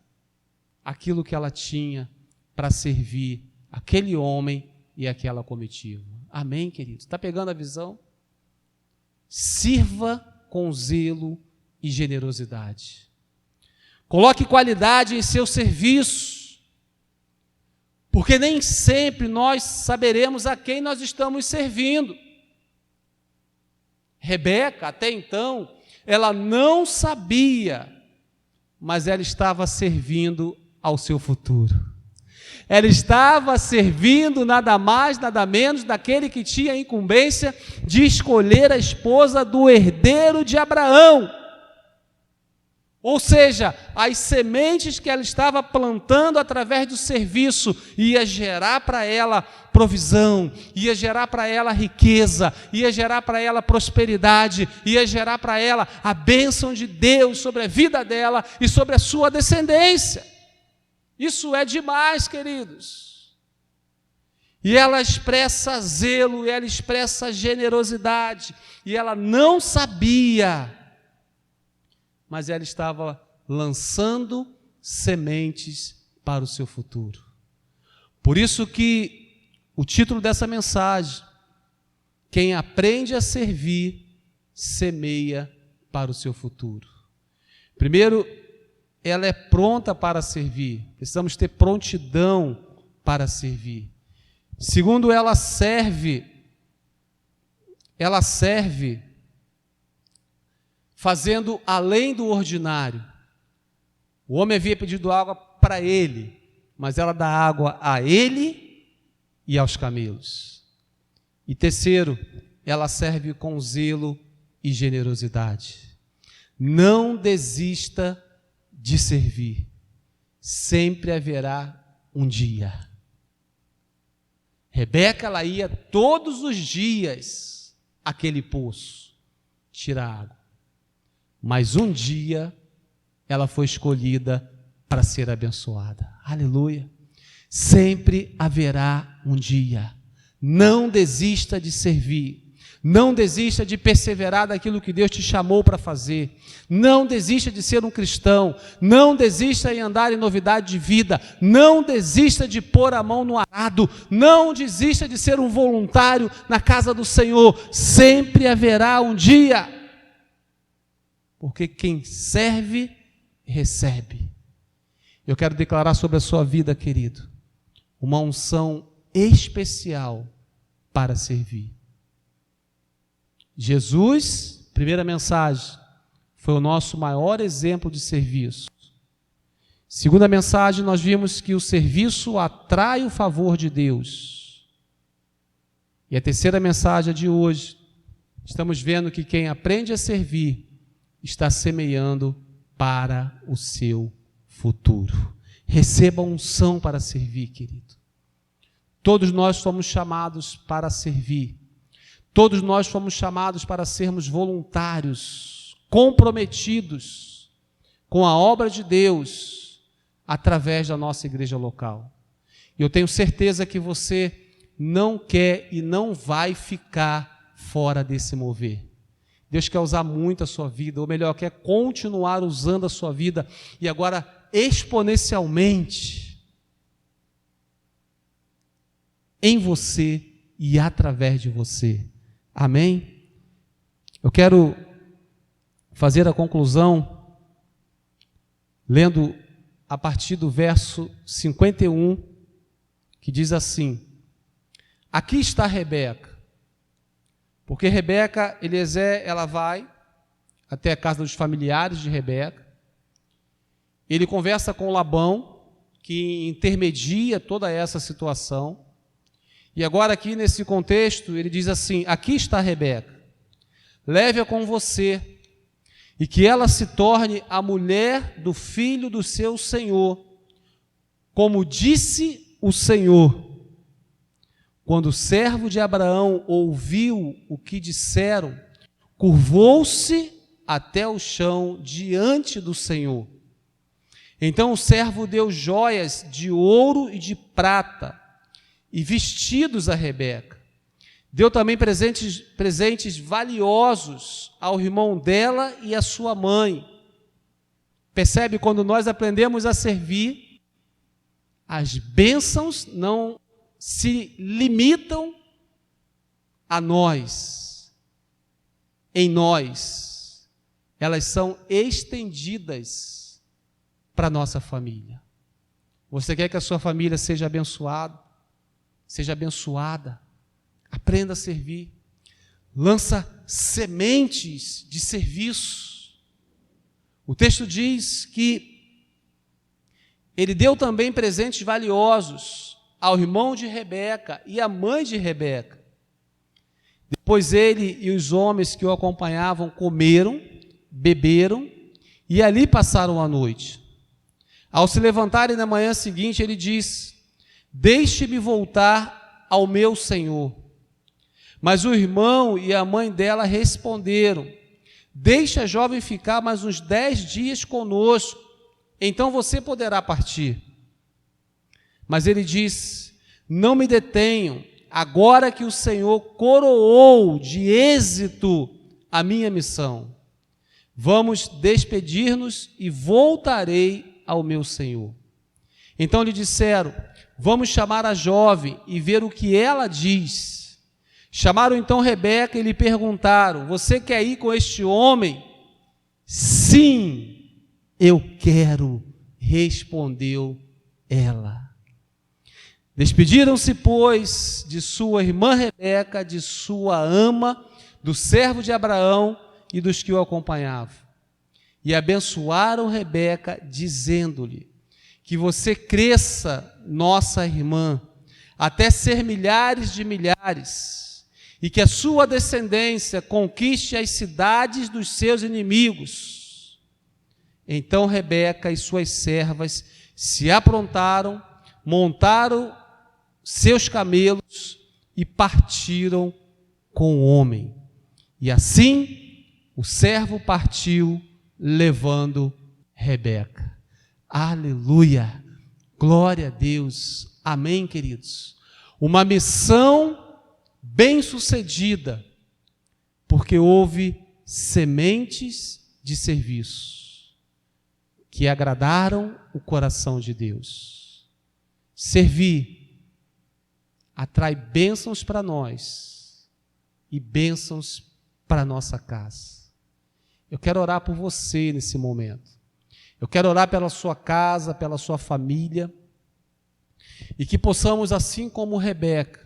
aquilo que ela tinha para servir aquele homem e aquela comitiva. Amém, querido? Está pegando a visão? Sirva com zelo e generosidade. Coloque qualidade em seu serviço, porque nem sempre nós saberemos a quem nós estamos servindo. Rebeca, até então, ela não sabia, mas ela estava servindo ao seu futuro. Ela estava servindo nada mais, nada menos daquele que tinha a incumbência de escolher a esposa do herdeiro de Abraão. Ou seja, as sementes que ela estava plantando através do serviço ia gerar para ela provisão, ia gerar para ela riqueza, ia gerar para ela prosperidade, ia gerar para ela a bênção de Deus sobre a vida dela e sobre a sua descendência. Isso é demais, queridos. E ela expressa zelo, e ela expressa generosidade, e ela não sabia, mas ela estava lançando sementes para o seu futuro. Por isso que o título dessa mensagem: quem aprende a servir, semeia para o seu futuro. Primeiro, ela é pronta para servir. Precisamos ter prontidão para servir. Segundo, ela serve fazendo além do ordinário. O homem havia pedido água para ele, mas ela dá água a ele e aos camelos. E terceiro, ela serve com zelo e generosidade. Não desista de servir. Sempre haverá um dia. Rebeca, ela ia todos os dias àquele poço tirar água. Mas um dia ela foi escolhida para ser abençoada. Aleluia. Sempre haverá um dia. Não desista de servir. Não desista de perseverar daquilo que Deus te chamou para fazer. Não desista de ser um cristão. Não desista em andar em novidade de vida. Não desista de pôr a mão no arado. Não desista de ser um voluntário na casa do Senhor. Sempre haverá um dia. Porque quem serve, recebe. Eu quero declarar sobre a sua vida, querido, uma unção especial para servir. Jesus, primeira mensagem, foi o nosso maior exemplo de serviço. Segunda mensagem, nós vimos que o serviço atrai o favor de Deus. E a terceira mensagem de hoje, estamos vendo que quem aprende a servir está semeando para o seu futuro. Receba unção para servir, querido. Todos nós fomos chamados para servir. Todos nós fomos chamados para sermos voluntários, comprometidos com a obra de Deus através da nossa igreja local. E eu tenho certeza que você não quer e não vai ficar fora desse mover. Deus quer usar muito a sua vida, ou melhor, quer continuar usando a sua vida, e agora exponencialmente em você e através de você. Amém? Eu quero fazer a conclusão lendo a partir do verso 51, que diz assim: aqui está Rebeca, porque Rebeca, Eliezer, ela vai até a casa dos familiares de Rebeca, ele conversa com Labão, que intermedia toda essa situação. E agora aqui nesse contexto, ele diz assim: aqui está Rebeca, leve-a com você, e que ela se torne a mulher do filho do seu senhor, como disse o Senhor. Quando o servo de Abraão ouviu o que disseram, curvou-se até o chão diante do Senhor. Então o servo deu joias de ouro e de prata, e vestidos a Rebeca. Deu também presentes valiosos ao irmão dela e à sua mãe. Percebe, quando nós aprendemos a servir, as bênçãos não se limitam a nós, em nós. Elas são estendidas para a nossa família. Você quer que a sua família seja abençoada? Seja abençoada, aprenda a servir, lança sementes de serviço. O texto diz que ele deu também presentes valiosos ao irmão de Rebeca e à mãe de Rebeca. Depois ele e os homens que o acompanhavam comeram, beberam e ali passaram a noite. Ao se levantarem na manhã seguinte, ele diz: deixe-me voltar ao meu senhor. Mas o irmão e a mãe dela responderam: deixe a jovem ficar mais uns 10 dias conosco, então você poderá partir. Mas ele diz: não me detenham, agora que o Senhor coroou de êxito a minha missão. Vamos despedir-nos e voltarei ao meu senhor. Então lhe disseram: vamos chamar a jovem e ver o que ela diz. Chamaram então Rebeca e lhe perguntaram: você quer ir com este homem? Sim, eu quero, respondeu ela. Despediram-se, pois, de sua irmã Rebeca, de sua ama, do servo de Abraão e dos que o acompanhavam. E abençoaram Rebeca, dizendo-lhe: que você cresça, nossa irmã, até ser milhares de milhares, e que a sua descendência conquiste as cidades dos seus inimigos. Então Rebeca e suas servas se aprontaram, montaram seus camelos e partiram com o homem. E assim o servo partiu, levando Rebeca. Aleluia! Glória a Deus! Amém, queridos? Uma missão bem-sucedida, porque houve sementes de serviço que agradaram o coração de Deus. Servir atrai bênçãos para nós e bênçãos para a nossa casa. Eu quero orar por você nesse momento. Eu quero orar pela sua casa, pela sua família, e que possamos, assim como Rebeca,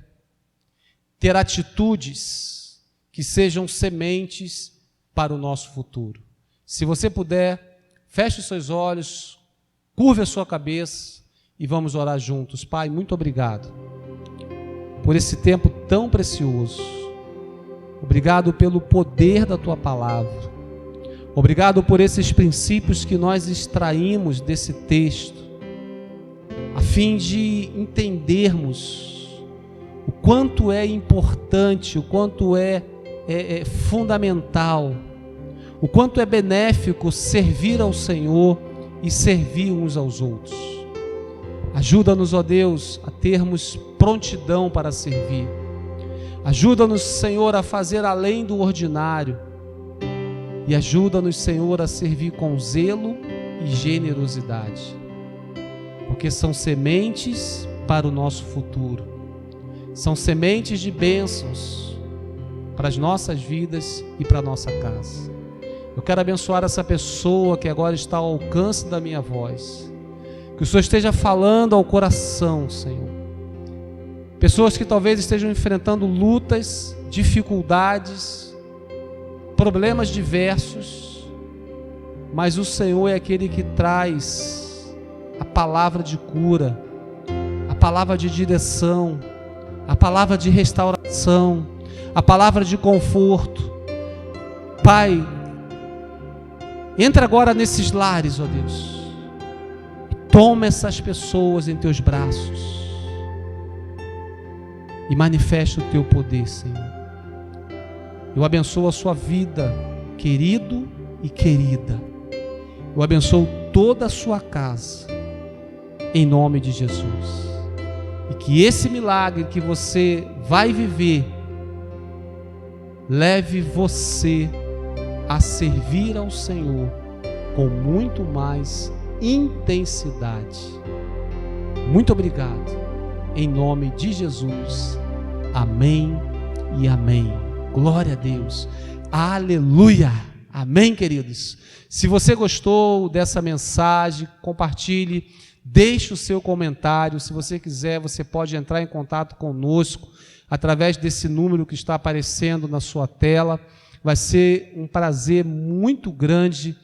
ter atitudes que sejam sementes para o nosso futuro. Se você puder, feche os seus olhos, curve a sua cabeça e vamos orar juntos. Pai, muito obrigado por esse tempo tão precioso. Obrigado pelo poder da Tua palavra. Obrigado por esses princípios que nós extraímos desse texto, a fim de entendermos o quanto é importante, o quanto é fundamental, o quanto é benéfico servir ao Senhor e servir uns aos outros. Ajuda-nos, ó Deus, a termos prontidão para servir. Ajuda-nos, Senhor, a fazer além do ordinário. E ajuda-nos, Senhor, a servir com zelo e generosidade. Porque são sementes para o nosso futuro. São sementes de bênçãos para as nossas vidas e para a nossa casa. Eu quero abençoar essa pessoa que agora está ao alcance da minha voz. Que o Senhor esteja falando ao coração, Senhor. Pessoas que talvez estejam enfrentando lutas, dificuldades, problemas diversos, mas o Senhor é aquele que traz a palavra de cura, a palavra de direção, a palavra de restauração, a palavra de conforto. Pai, entra agora nesses lares, ó Deus, e toma essas pessoas em teus braços e manifesta o teu poder, Senhor. Eu abençoo a sua vida, querido e querida. Eu abençoo toda a sua casa, em nome de Jesus. E que esse milagre que você vai viver leve você a servir ao Senhor com muito mais intensidade. Muito obrigado, em nome de Jesus. Amém e amém. Glória a Deus. Aleluia. Amém, queridos. Se você gostou dessa mensagem, compartilhe, deixe o seu comentário. Se você quiser, você pode entrar em contato conosco através desse número que está aparecendo na sua tela. Vai ser um prazer muito grande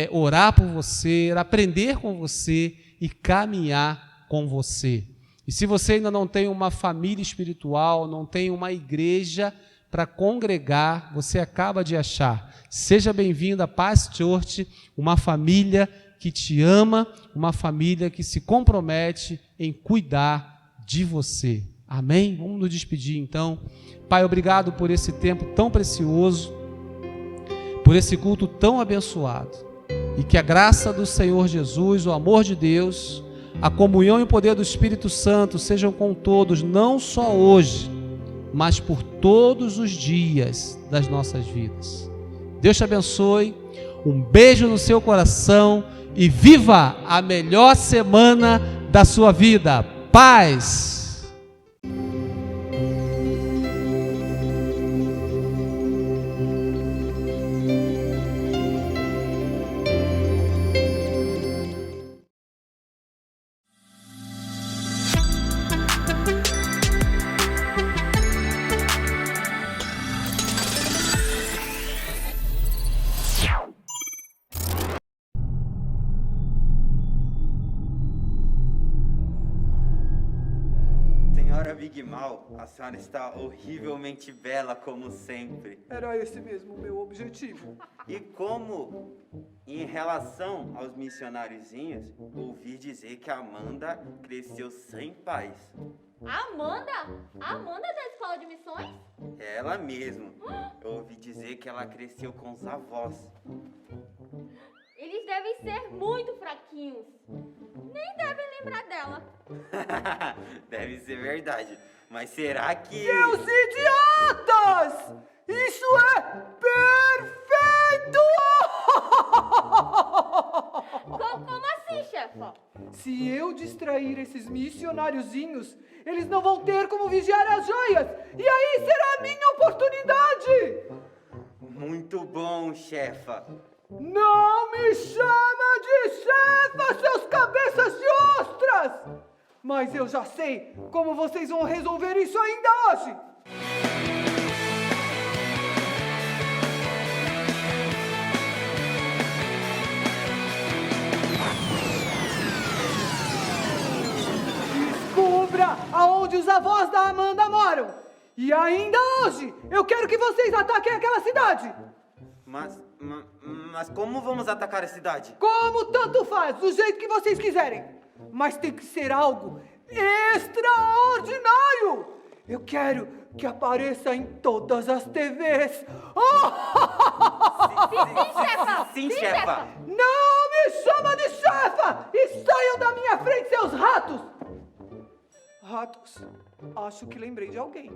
orar por você, aprender com você e caminhar com você. E se você ainda não tem uma família espiritual, não tem uma igreja para congregar, você acaba de achar. Seja bem-vindo à Paz Church, uma família que te ama, uma família que se compromete em cuidar de você. Amém? Vamos nos despedir então. Pai, obrigado por esse tempo tão precioso, por esse culto tão abençoado. E que a graça do Senhor Jesus, o amor de Deus, a comunhão e o poder do Espírito Santo sejam com todos, não só hoje, mas por todos os dias das nossas vidas. Deus te abençoe, um beijo no seu coração e viva a melhor semana da sua vida. Paz! Big Mal, a senhora está horrivelmente bela como sempre. Era esse mesmo o meu objetivo. E como, em relação aos missionáriozinhos, ouvi dizer que a Amanda cresceu sem pais. Amanda? A Amanda da escola de missões? É ela mesmo. Eu ouvi dizer que ela cresceu com os avós. Eles devem ser muito fraquinhos. Nem devem lembrar dela. Deve ser verdade. Mas será que... Seus idiotas! Isso é perfeito! Como assim, chefa? Se eu distrair esses missionáriozinhos, eles não vão ter como vigiar as joias. E aí será a minha oportunidade. Muito bom, chefa. Não me chama de chefa, seus cabeças de ostras! Mas eu já sei como vocês vão resolver isso ainda hoje. Descubra aonde os avós da Amanda moram. E ainda hoje, eu quero que vocês ataquem aquela cidade. Mas como vamos atacar a cidade? Como tanto faz, do jeito que vocês quiserem. Mas tem que ser algo extraordinário. Eu quero que apareça em todas as TVs. Sim, chefa. Não me chama de chefa! E saiam da minha frente, seus ratos! Ratos? Acho que lembrei de alguém.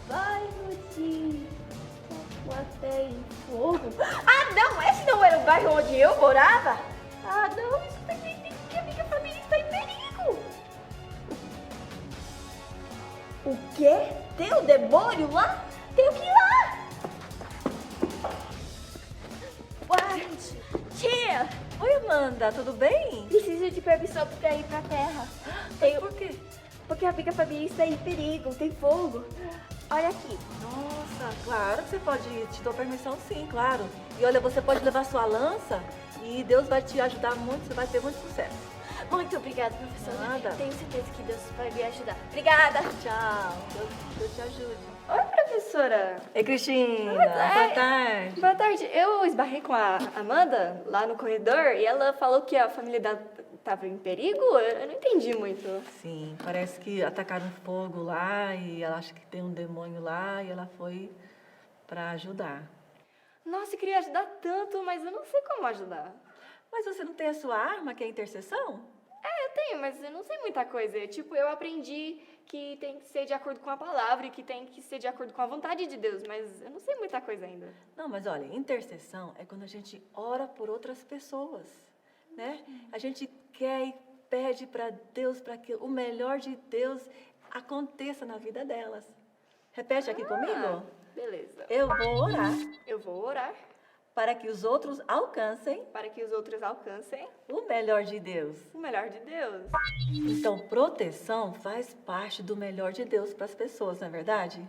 Bairro de Tatuapé em Fogo? Ah, não! Esse não era o bairro onde eu morava? Ah, não! Isso significa que a minha família está em perigo! O quê? Tem um demônio lá? Tenho que ir lá! Uai! Tia! Oi, Amanda, tudo bem? Preciso de permissão para ir pra terra. Por quê? Porque a minha família está em perigo, tem fogo. Olha aqui. Nossa, claro que você pode ir, te dou permissão sim, claro. E olha, você pode levar sua lança e Deus vai te ajudar muito, você vai ter muito sucesso. Muito obrigada, professora. Nada. Tenho certeza que Deus vai me ajudar. Obrigada. Tchau, Deus te ajude. Oi, professora. Ei, Cristina, Boa boa tarde. Boa tarde. Eu esbarrei com a Amanda lá no corredor e ela falou que a família dela estava em perigo. Eu não entendi muito. Sim, parece que atacaram fogo lá e ela acha que tem um demônio lá e ela foi pra ajudar. Nossa, eu queria ajudar tanto, mas eu não sei como ajudar. Mas você não tem a sua arma, que é a intercessão? Eu tenho, mas eu não sei muita coisa. Tipo, eu aprendi que tem que ser de acordo com a palavra e que tem que ser de acordo com a vontade de Deus, mas eu não sei muita coisa ainda. Não, mas olha, intercessão é quando a gente ora por outras pessoas, né? A gente quer e pede para Deus para que o melhor de Deus aconteça na vida delas. Repete aqui comigo. Beleza. Eu vou orar Eu vou orar para que os outros alcancem para que os outros alcancem o melhor de Deus. o melhor de Deus. Então, proteção faz parte do melhor de Deus para as pessoas, não é verdade?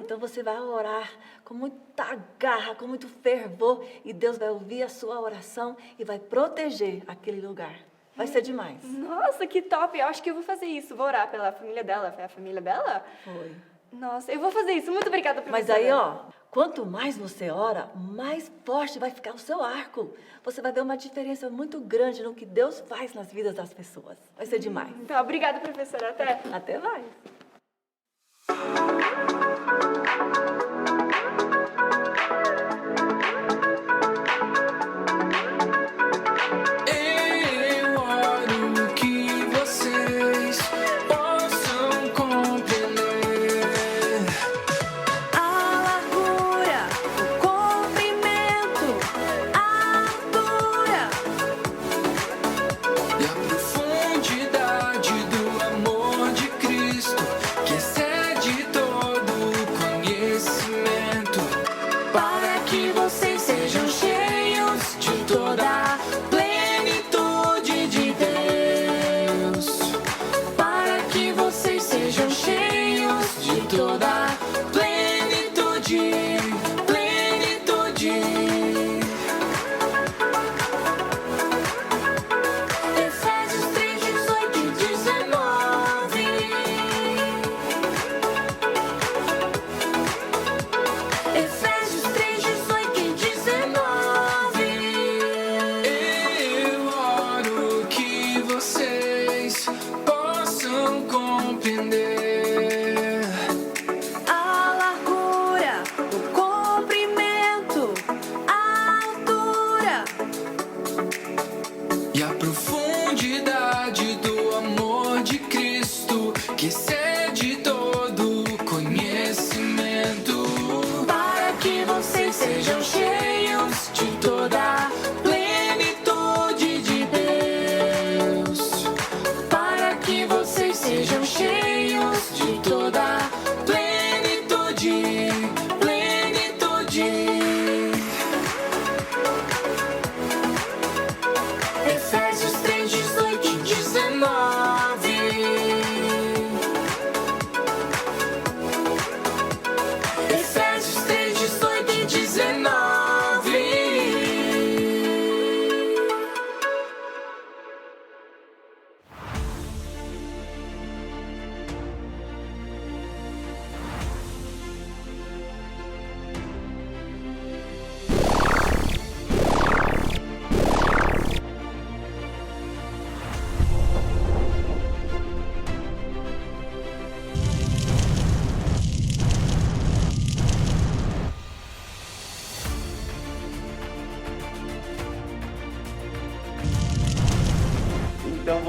Então, você vai orar com muita garra, com muito fervor, e Deus vai ouvir a sua oração e vai proteger aquele lugar. Vai ser demais. Nossa, que top! Eu acho que eu vou fazer isso. Vou orar pela família dela. Foi a família dela? Foi. Nossa, eu vou fazer isso. Muito obrigada, professora. Mas aí, ó, quanto mais você ora, mais forte vai ficar o seu arco. Você vai ver uma diferença muito grande no que Deus faz nas vidas das pessoas. Vai ser demais. Então, obrigada, professora. Até. Até mais. Eu oro que vocês possam compreender A largura, o comprimento, a altura. e a profundidade do amor de Cristo, que excede todo conhecimento.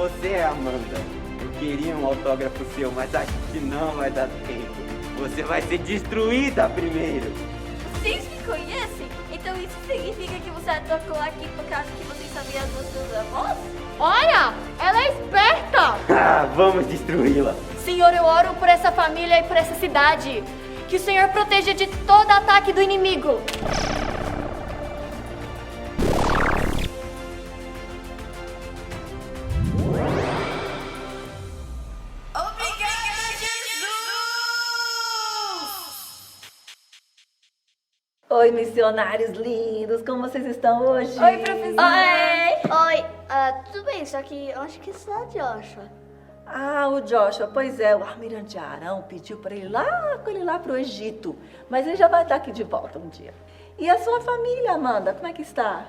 você, Amanda. Eu queria um autógrafo seu, mas acho que não vai dar tempo. Você vai ser destruída primeiro. Vocês me conhecem? Então isso significa que você tocou aqui por causa que você sabia as músicas da voz? Olha, ela é esperta! Ah, vamos destruí-la. Senhor, eu oro por essa família e por essa cidade. Que o Senhor proteja de todo ataque do inimigo. Oi, missionários lindos, como vocês estão hoje? Oi, professora. Oi, tudo bem, só que eu acho que isso é Joshua. Ah, o Joshua, pois é, o almirante Arão pediu para ele lá, com ele lá pro Egito, mas ele já vai estar aqui de volta um dia. E a sua família, Amanda, como é que está?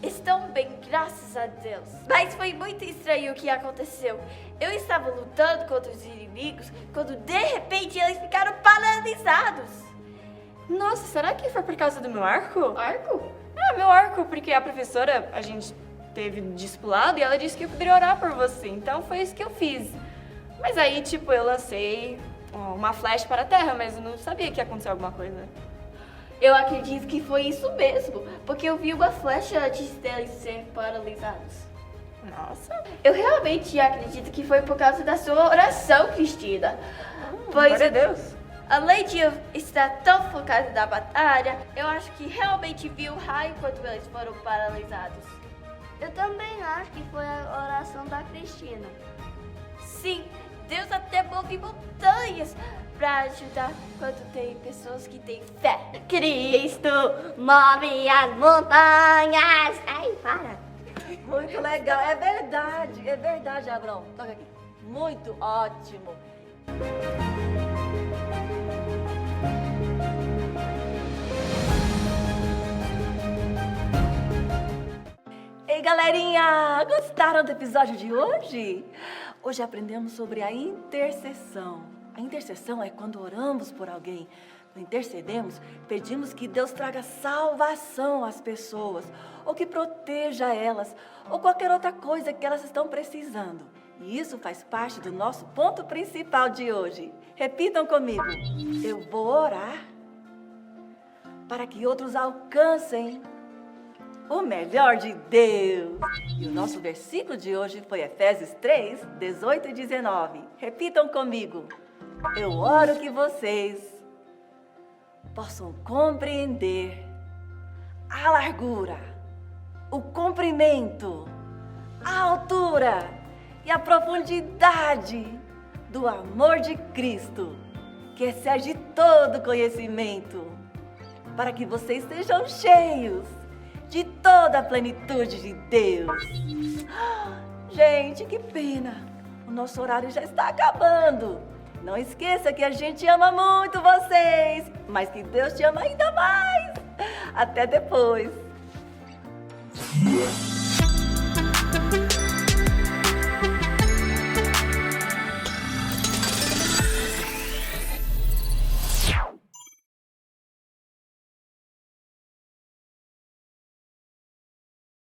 Estão bem, graças a Deus. Mas foi muito estranho o que aconteceu. Eu estava lutando contra os inimigos quando de repente eles ficaram paralisados. Nossa, será que foi por causa do meu arco? Arco? Meu arco, porque a professora, a gente teve discipulado e ela disse que eu poderia orar por você. Então foi isso que eu fiz. Mas aí, tipo, eu lancei uma flecha para a terra, mas eu não sabia que ia acontecer alguma coisa. Eu acredito que foi isso mesmo, porque eu vi uma flecha antes deles serem paralisados. Nossa. Eu realmente acredito que foi por causa da sua oração, Cristina. Glória a Deus. Além de eu estar tão focada na batalha, eu acho que realmente vi o raio quando eles foram paralisados. Eu também acho que foi a oração da Cristina. Sim, Deus até move montanhas para ajudar quando tem pessoas que têm fé. Cristo move as montanhas. Ai, para. Muito legal, é verdade, Abrão. Toca aqui. Muito ótimo. Ei, galerinha, gostaram do episódio de hoje? Hoje aprendemos sobre a intercessão. A intercessão é quando oramos por alguém. Quando intercedemos, pedimos que Deus traga salvação às pessoas, ou que proteja elas, ou qualquer outra coisa que elas estão precisando. E isso faz parte do nosso ponto principal de hoje. Repitam comigo. Eu vou orar para que outros alcancem o melhor de Deus. E o nosso versículo de hoje foi Efésios 3, 18 e 19. Repitam comigo. Eu oro que vocês possam compreender a largura, o comprimento, a altura e a profundidade do amor de Cristo, que excede todo conhecimento, para que vocês sejam cheios de toda a plenitude de Deus. Gente, que pena! O nosso horário já está acabando. Não esqueça que a gente ama muito vocês, mas que Deus te ama ainda mais. Até depois.